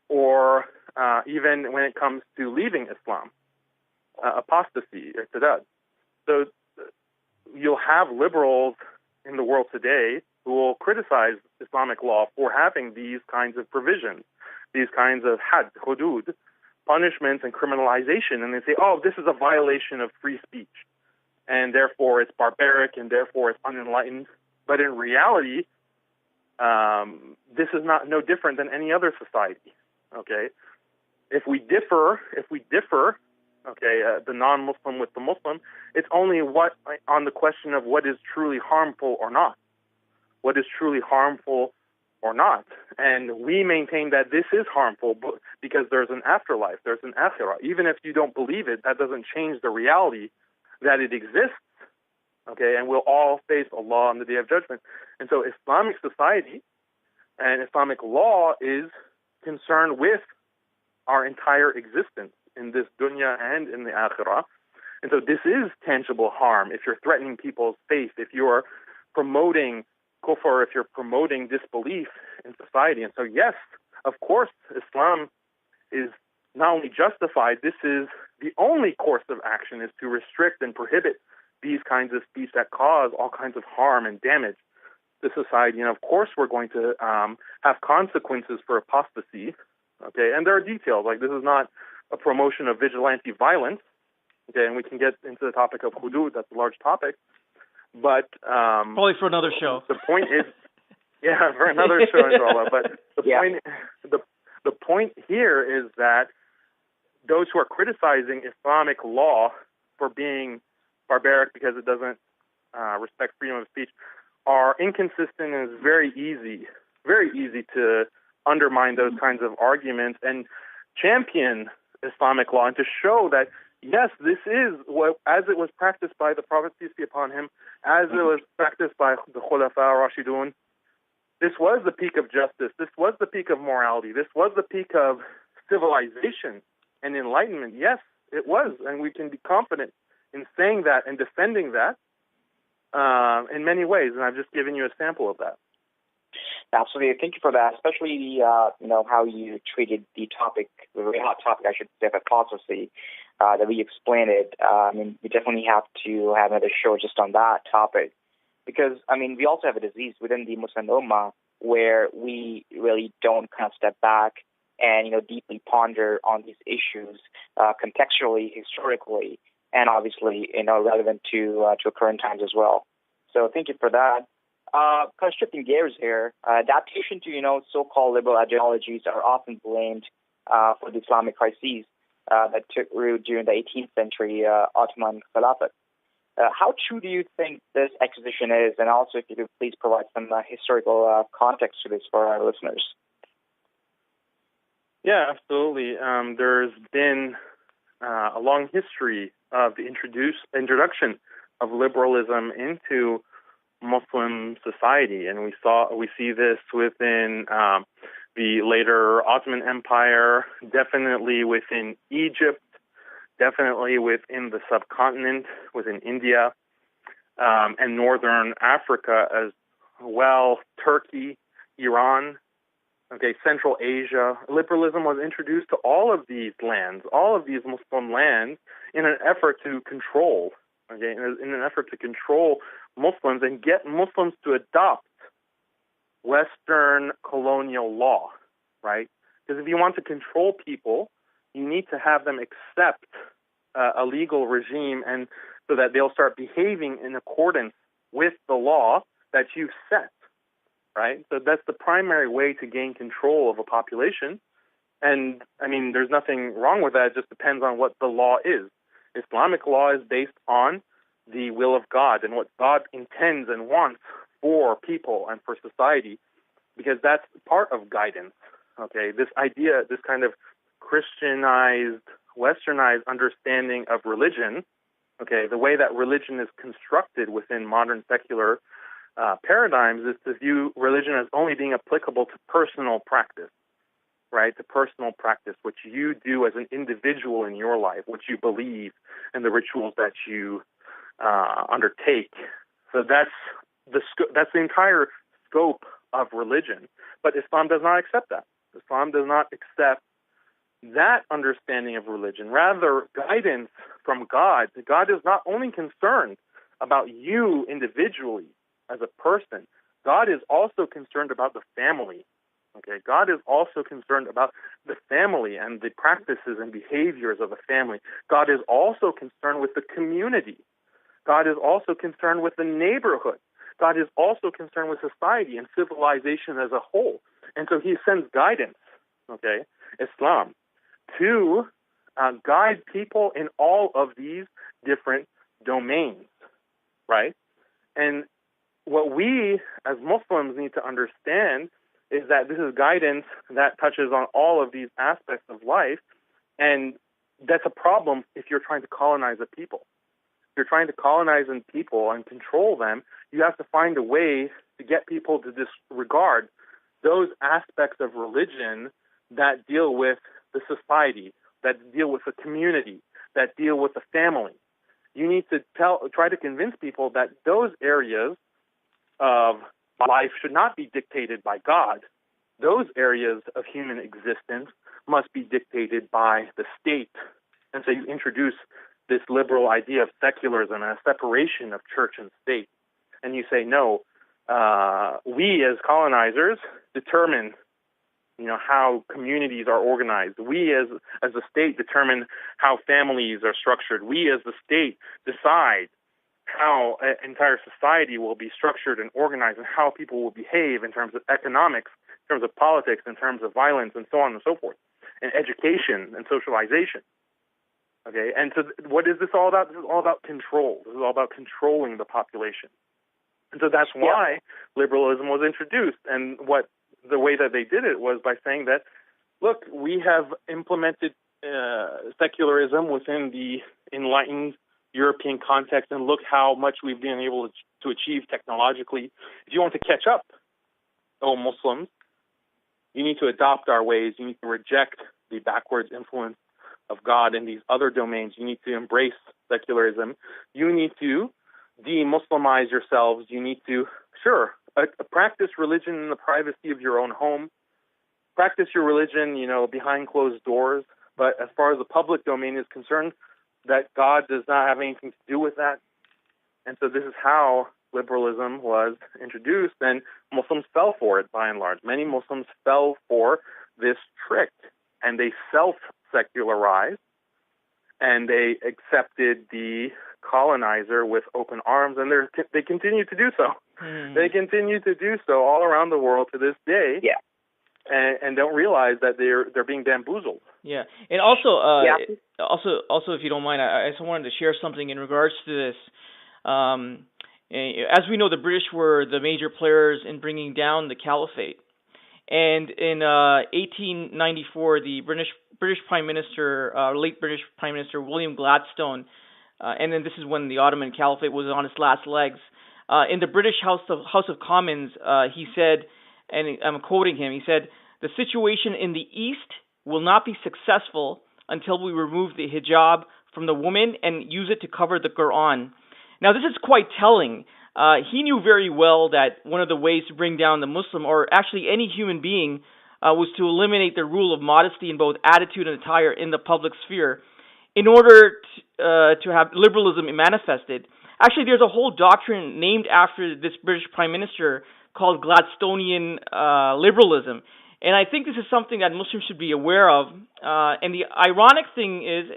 or even when it comes to leaving Islam, apostasy, irtidad. So you'll have liberals in the world today who will criticize Islamic law for having these kinds of provisions, these kinds of hudud, punishments and criminalization, and they say, oh, this is a violation of free speech, and therefore it's barbaric, and therefore it's unenlightened. But in reality, this is no different than any other society. Okay, if we differ, the non-Muslim with the Muslim, it's only on the question of what is truly harmful or not. What is truly harmful or not. And we maintain that this is harmful because there's an afterlife, there's an akhirah. Even if you don't believe it, that doesn't change the reality that it exists. Okay, and we'll all face Allah on the Day of Judgment. And so Islamic society and Islamic law is concerned with our entire existence in this dunya and in the akhirah. And so this is tangible harm. If you're threatening people's faith, if you're promoting kufr, if you're promoting disbelief in society. And so yes, of course, Islam is not only justified, this is the only course of action is to restrict and prohibit these kinds of speech that cause all kinds of harm and damage to society. And of course, we're going to have consequences for apostasy. Okay, and there are details. Like, this is not a promotion of vigilante violence. Okay, and we can get into the topic of hudud. That's a large topic. But probably for another show. The point is, yeah, for another show, inshallah. But the point here is that those who are criticizing Islamic law for being barbaric because it doesn't respect freedom of speech are inconsistent, and it's very easy to undermine those kinds of arguments and champion Islamic law and to show that, yes, this is what, as it was practiced by the Prophet, peace be upon him, as it was practiced by the Khulafa Rashidun, this was the peak of justice, this was the peak of morality, this was the peak of civilization and enlightenment. Yes, it was, and we can be confident in saying that and defending that in many ways, and I've just given you a sample of that. Absolutely. Thank you for that, especially how you treated the topic, the very hot topic, I should say, of apostasy, that we explained it. We definitely have to have another show just on that topic because, we also have a disease within the Muslim Ummah where we really don't kind of step back and, deeply ponder on these issues contextually, historically, and obviously, relevant to current times as well. So thank you for that. Kind of shifting gears here, adaptation to, so-called liberal ideologies are often blamed for the Islamic crises that took root during the 18th century Ottoman Caliphate. How true do you think this accusation is? And also, if you could please provide some historical context to this for our listeners. Yeah, absolutely. There's been a long history of the introduction of liberalism into Muslim society, and we see this within the later Ottoman Empire, definitely within Egypt, definitely within the subcontinent, within India, and northern Africa as well, Turkey, Iran, Central Asia. Liberalism was introduced to all of these lands, all of these Muslim lands, in an effort to control, in an effort to control Muslims and get Muslims to adopt Western colonial law, right? Because if you want to control people, you need to have them accept a legal regime, and so that they'll start behaving in accordance with the law that you've set, right? So that's the primary way to gain control of a population. And, there's nothing wrong with that. It just depends on what the law is. Islamic law is based on the will of God and what God intends and wants for people and for society, because that's part of guidance. This idea, this kind of Christianized, westernized understanding of religion, the way that religion is constructed within modern secular paradigms is to view religion as only being applicable to personal practice, right? To personal practice, what you do as an individual in your life, what you believe, and the rituals that you undertake. So that's the entire scope of religion. But Islam does not accept that. Islam does not accept that understanding of religion. Rather, guidance from God. God is not only concerned about you individually as a person. God is also concerned about the family. God is also concerned about the family and the practices and behaviors of the family. God is also concerned with the community. God is also concerned with the neighborhood. God is also concerned with society and civilization as a whole. And so he sends guidance, Islam, to guide people in all of these different domains, right? And what we as Muslims need to understand is that this is guidance that touches on all of these aspects of life, and that's a problem if you're trying to colonize a people. If you're trying to colonize a people and control them, you have to find a way to get people to disregard those aspects of religion that deal with the society, that deal with the community, that deal with the family. You need to try to convince people that those areas of life should not be dictated by God. Those areas of human existence must be dictated by the state. And so you introduce this liberal idea of secularism and a separation of church and state. And you say, no, we as colonizers determine, how communities are organized. We as the state determine how families are structured. We as the state decide how an entire society will be structured and organized and how people will behave in terms of economics, in terms of politics, in terms of violence, and so on and so forth, and education and socialization. Okay, and so what is this all about? This is all about control. This is all about controlling the population. And so that's why liberalism was introduced. And the way that they did it was by saying that, look, we have implemented secularism within the enlightened European context, and look how much we've been able to achieve technologically. If you want to catch up, Muslims, you need to adopt our ways. You need to reject the backwards influence of God in these other domains. You need to embrace secularism. You need to de-Muslimize yourselves. You need to, practice religion in the privacy of your own home. Practice your religion, behind closed doors. But as far as the public domain is concerned, that God does not have anything to do with that. And so this is how liberalism was introduced, and Muslims fell for it by and large. Many Muslims fell for this trick, and they self-secularized, and they accepted the colonizer with open arms, and they continue to do so. They continue to do so all around the world to this day, and don't realize that they're being bamboozled. Yeah, and also, also, if you don't mind, I just wanted to share something in regards to this. As we know, the British were the major players in bringing down the caliphate, and in 1894, the British Prime Minister, late British Prime Minister William Gladstone, and then this is when the Ottoman Caliphate was on its last legs. In the British House of Commons, he said, and I'm quoting him, he said, "The situation in the East will not be successful until we remove the hijab from the woman and use it to cover the Quran." Now, this is quite telling. He knew very well that one of the ways to bring down the Muslim, or actually any human being, was to eliminate the rule of modesty in both attitude and attire in the public sphere in order to have liberalism manifested. Actually, there's a whole doctrine named after this British Prime Minister called Gladstonian liberalism. And I think this is something that Muslims should be aware of. And the ironic thing is,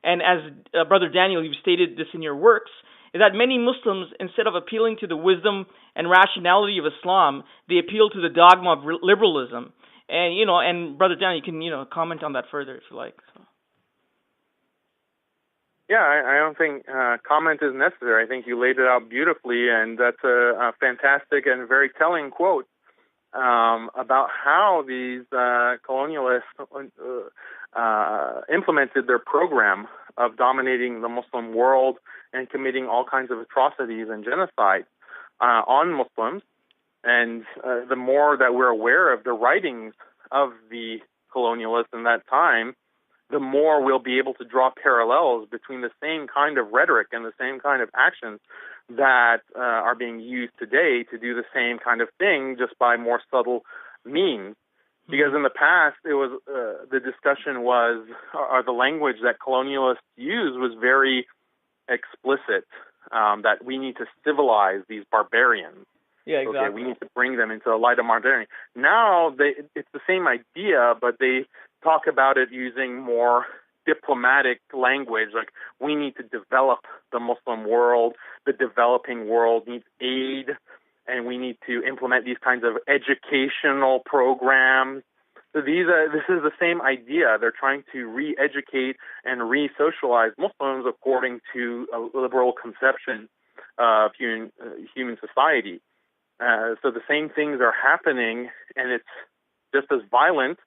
and as Brother Daniel, you've stated this in your works, is that many Muslims, instead of appealing to the wisdom and rationality of Islam, they appeal to the dogma of liberalism. And, and Brother Daniel, you can, comment on that further if you like. So. Yeah, I don't think comment is necessary. I think you laid it out beautifully, and that's a fantastic and very telling quote about how these colonialists implemented their program of dominating the Muslim world and committing all kinds of atrocities and genocide on Muslims. And the more that we're aware of the writings of the colonialists in that time, the more we'll be able to draw parallels between the same kind of rhetoric and the same kind of actions that are being used today to do the same kind of thing, just by more subtle means. Because in the past, it was the discussion was, or the language that colonialists used was very explicit, that we need to civilize these barbarians. Yeah, exactly. Okay, we need to bring them into the light of modernity. Now, it's the same idea, but they talk about it using more diplomatic language, like we need to develop the Muslim world, the developing world needs aid, and we need to implement these kinds of educational programs. So this is the same idea. They're trying to re-educate and re-socialize Muslims according to a liberal conception of human society. So the same things are happening, and it's just as violent,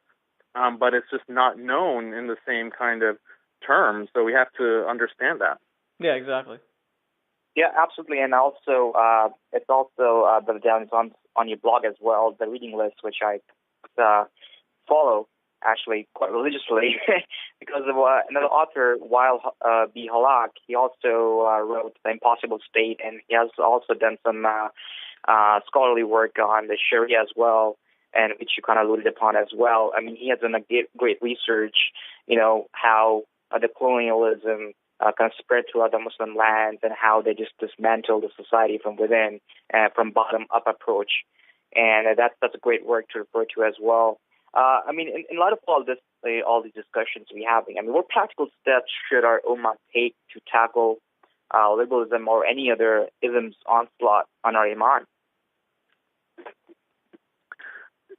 but it's just not known in the same kind of terms. So we have to understand that. Yeah, exactly. Yeah, absolutely. And also, it's also down on your blog as well, the reading list, which I follow actually quite religiously because of another author, Wael B. Halak. He also wrote The Impossible State, and he has also done some scholarly work on the Sharia as well, and which you kind of alluded upon as well. I mean, he has done a great research, how the colonialism kind of spread throughout the Muslim lands and how they just dismantled the society from within, from bottom-up approach. And that's a great work to refer to as well. I mean, in light of all these discussions we're having, I mean, what practical steps should our Ummah take to tackle liberalism or any other ism's onslaught on our Iman?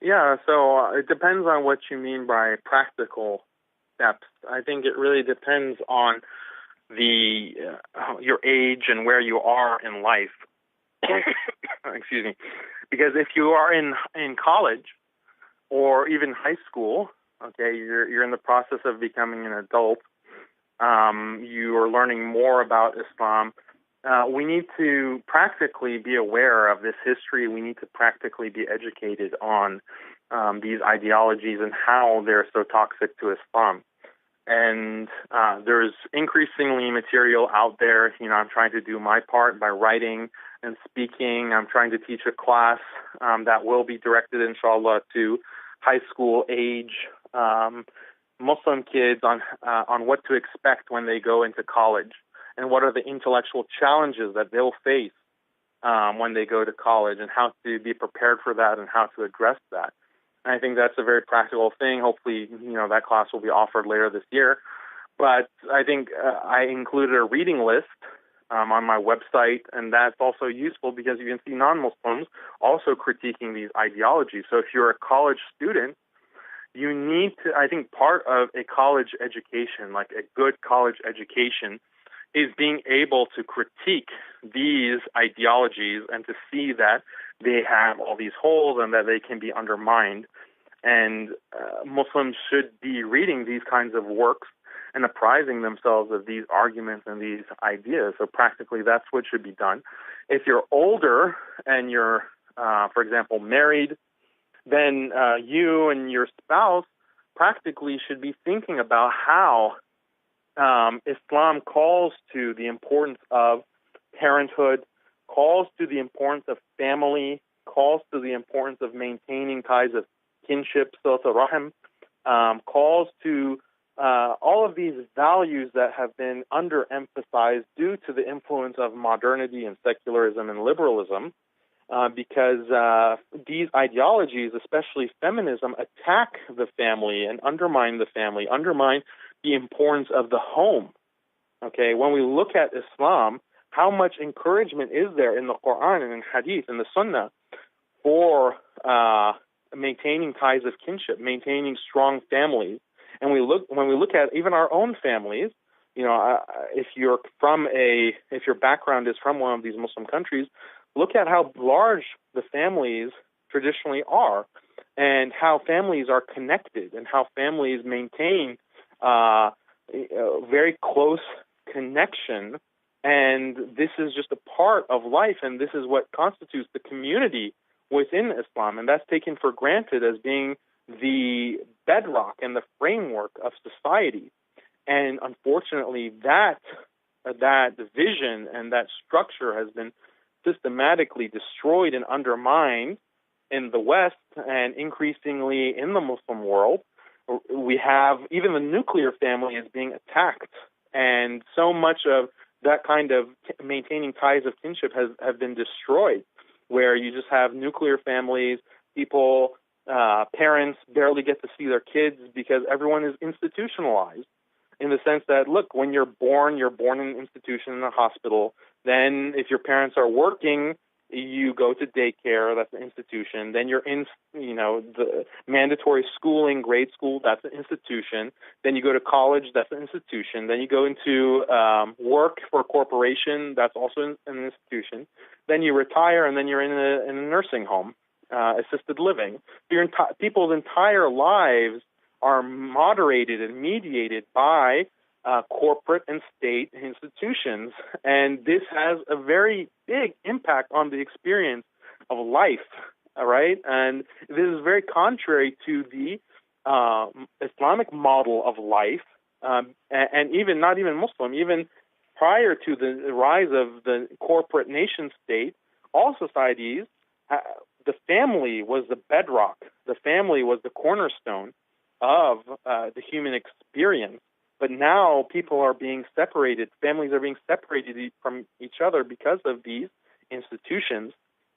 Yeah, so it depends on what you mean by practical steps. I think it really depends on your age and where you are in life. Excuse me. Because if you are in college or even high school, okay, you're in the process of becoming an adult, you are learning more about Islam, we need to practically be aware of this history. We need to practically be educated on these ideologies and how they're so toxic to Islam. And there's increasingly material out there. I'm trying to do my part by writing and speaking. I'm trying to teach a class that will be directed, inshallah, to high school age Muslim kids on what to expect when they go into college and what are the intellectual challenges that they'll face when they go to college and how to be prepared for that and how to address that. And I think that's a very practical thing. Hopefully, that class will be offered later this year. But I think I included a reading list on my website, and that's also useful because you can see non-Muslims also critiquing these ideologies. So if you're a college student, you need to, I think part of a college education, like a good college education, is being able to critique these ideologies and to see that they have all these holes and that they can be undermined. And Muslims should be reading these kinds of works and apprising themselves of these arguments and these ideas. So practically that's what should be done. If you're older and you're, for example, married, then you and your spouse practically should be thinking about how Islam calls to the importance of parenthood, calls to the importance of family, calls to the importance of maintaining ties of kinship, silata rahim, calls to all of these values that have been underemphasized due to the influence of modernity and secularism and liberalism, because these ideologies, especially feminism, attack the family and undermine the family, undermine the importance of the home. Okay, when we look at Islam, how much encouragement is there in the Quran and in Hadith and the Sunnah for maintaining ties of kinship, maintaining strong families? And when we look at even our own families, if your background is from one of these Muslim countries, look at how large the families traditionally are, and how families are connected, and how families maintain very close connection. And this is just a part of life, and this is what constitutes the community within Islam, and that's taken for granted as being the bedrock and the framework of society. And unfortunately, that vision and that structure has been systematically destroyed and undermined in the West and increasingly in the Muslim world. We have even the nuclear family is being attacked, and so much of that kind of maintaining ties of kinship have been destroyed, where you just have nuclear families, people, parents barely get to see their kids because everyone is institutionalized, in the sense that, look, when you're born in an institution, in a hospital. Then if your parents are working you go to daycare, that's an institution. Then you're in, the mandatory schooling, grade school, that's an institution. Then you go to college, that's an institution. Then you go into work for a corporation, that's also an institution. Then you retire, and then you're in a nursing home, assisted living. People's entire lives are moderated and mediated by corporate and state institutions, and this has a very big impact on the experience of life, all right? And this is very contrary to the Islamic model of life, and even not even Muslim, even prior to the rise of the corporate nation state, all societies, the family was the bedrock. The family was the cornerstone of the human experience. But now people are being separated, families are being separated from each other because of these institutions.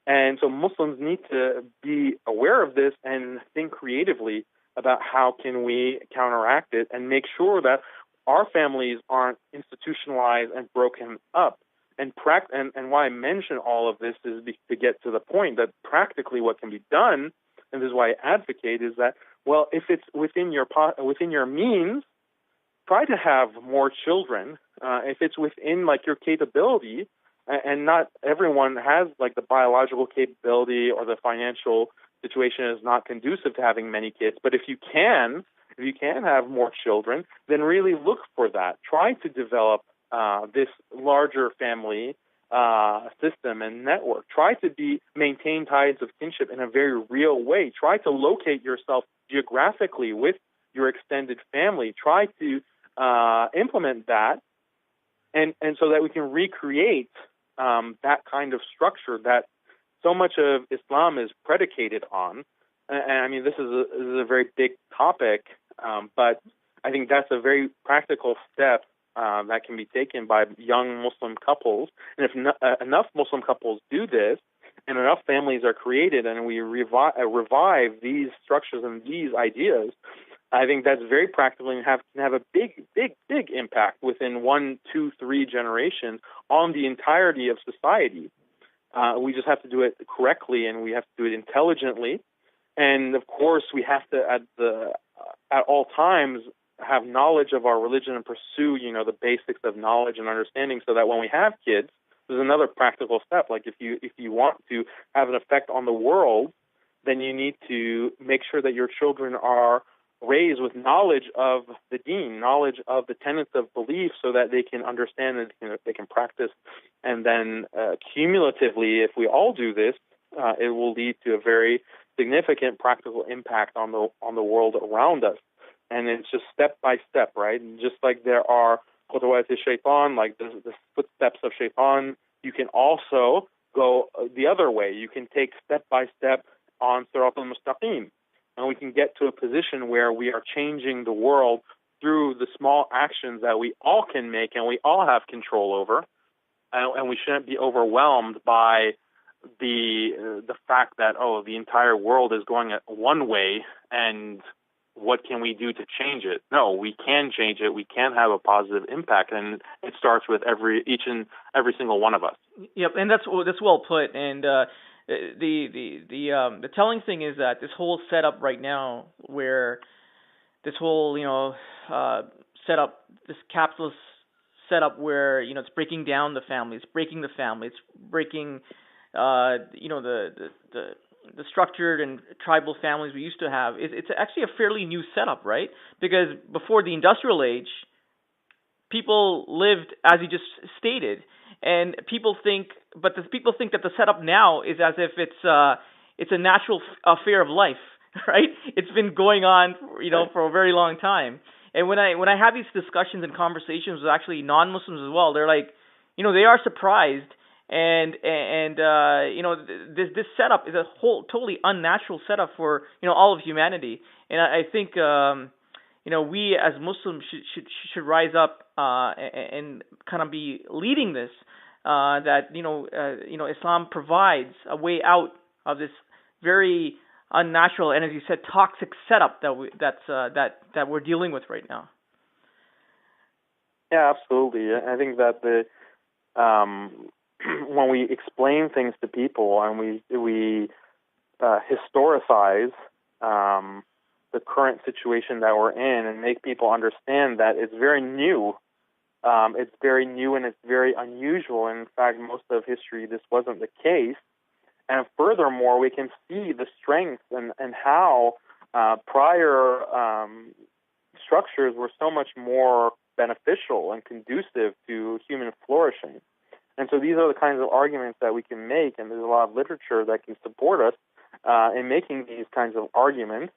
And so Muslims need to be aware of this and think creatively about how can we counteract it and make sure that our families aren't institutionalized and broken up. And why I mention all of this is to get to the point that practically what can be done, and this is why I advocate, is that, well, if it's within your means, try to have more children. If it's within your capability, and not everyone has the biological capability or the financial situation is not conducive to having many kids. But if you can have more children, then really look for that. Try to develop this larger family system and network. Try to maintain ties of kinship in a very real way. Try to locate yourself geographically with your extended family. Try to implement that, and so that we can recreate that kind of structure that so much of Islam is predicated on. And I mean, this is a very big topic, but I think that's a very practical step that can be taken by young Muslim couples. And if enough Muslim couples do this, and enough families are created, and we revive these structures and these ideas, I think that's very practical and can have a big, big, big impact within 1, 2, 3 generations on the entirety of society. We just have to do it correctly, and we have to do it intelligently. And of course, we have to at all times have knowledge of our religion and pursue, the basics of knowledge and understanding, so that when we have kids, there's another practical step. Like if you want to have an effect on the world, then you need to make sure that your children are raised with knowledge of the deen, knowledge of the tenets of belief, so that they can understand and they can practice. And then cumulatively, if we all do this, it will lead to a very significant practical impact on the world around us. And it's just step by step, right? And just like there are khutuwat shaitan, like the footsteps of shaitan, you can also go the other way. You can take step by step on Sirat al-Mustaqim. And we can get to a position where we are changing the world through the small actions that we all can make and we all have control over. And we shouldn't be overwhelmed by the fact that, the entire world is going one way, and what can we do to change it? No, we can change it. We can have a positive impact, and it starts with each and every single one of us. Yep, and that's well put. And the telling thing is that this whole setup right now, where this whole setup, this capitalist setup, where it's breaking down the family, it's breaking the structured and tribal families we used to have. It's actually a fairly new setup, right? Because before the industrial age, people lived as you just stated, and people think that the setup now is as if it's a natural affair of life, right? It's been going on, for a very long time. And when I have these discussions and conversations with actually non-Muslims as well, they're like, they are surprised. And this setup is a whole totally unnatural setup for all of humanity. And I think we as Muslims should rise up and kind of be leading this. That Islam provides a way out of this very unnatural and, as you said, toxic setup that we're dealing with right now. Yeah, absolutely. I think that when we explain things to people and we historicize the current situation that we're in and make people understand that it's very new. It's very new and it's very unusual. And in fact, most of history, this wasn't the case. And furthermore, we can see the strength and how prior structures were so much more beneficial and conducive to human flourishing. And so these are the kinds of arguments that we can make, and there's a lot of literature that can support us in making these kinds of arguments.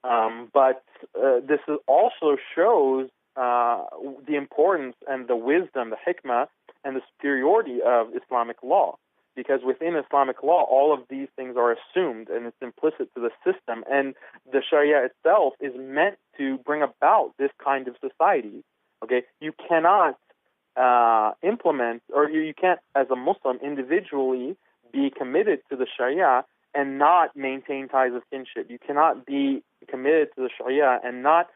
But this also shows the importance and the wisdom, the hikmah, and the superiority of Islamic law. Because within Islamic law, all of these things are assumed and it's implicit to the system. And the Sharia itself is meant to bring about this kind of society. Okay, you cannot implement, or you can't, as a Muslim, individually be committed to the Sharia and not maintain ties of kinship. You cannot be committed to the Sharia and not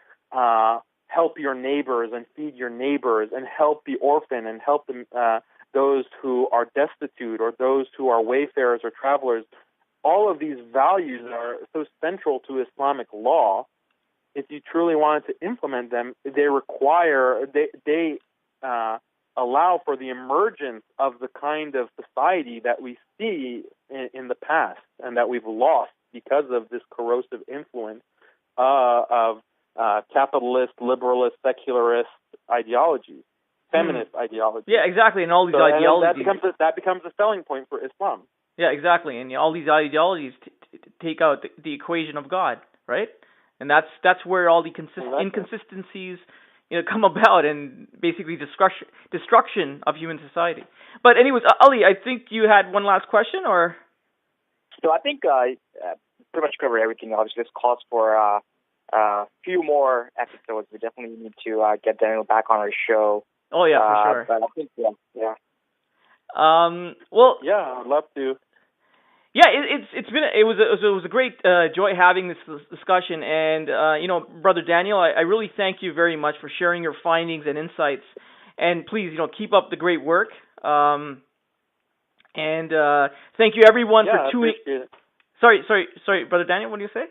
help your neighbors and feed your neighbors and help the orphan and help them, those who are destitute or those who are wayfarers or travelers. All of these values are so central to Islamic law. If you truly wanted to implement them, they allow for the emergence of the kind of society that we see in the past and that we've lost because of this corrosive influence of capitalist, liberalist, secularist ideologies, feminist ideologies. Yeah, exactly, and all these ideologies. That becomes a selling point for Islam. Yeah, exactly, and all these ideologies take out the equation of God, right? And that's where all the inconsistencies come about, and basically destruction of human society. But anyways, Ali, I think you had one last question, or? So I think pretty much covered everything. Obviously, this calls for a few more episodes. We definitely need to get Daniel back on our show. Oh yeah, for sure. But I think yeah. Well, yeah, I'd love to. Yeah, it was a great joy having this discussion, and Brother Daniel, I really thank you very much for sharing your findings and insights, and please keep up the great work, and thank you everyone for tuning. Sorry, Brother Daniel, what do you say?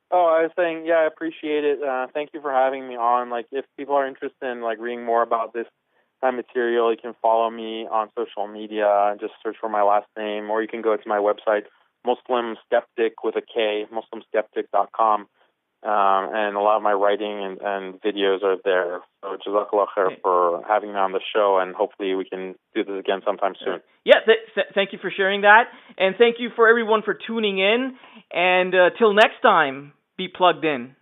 Oh, I was saying, I appreciate it. Thank you for having me on. Like, if people are interested in reading more about this kind of material, you can follow me on social media and just search for my last name, or you can go to my website, Muslim Skeptic with a K, muslimskeptic.com, and a lot of my writing and videos are there. So jazakallah khair for having me on the show, and hopefully we can do this again sometime soon. Yeah, thank you for sharing that, and thank you for everyone for tuning in, and till next time, be plugged in.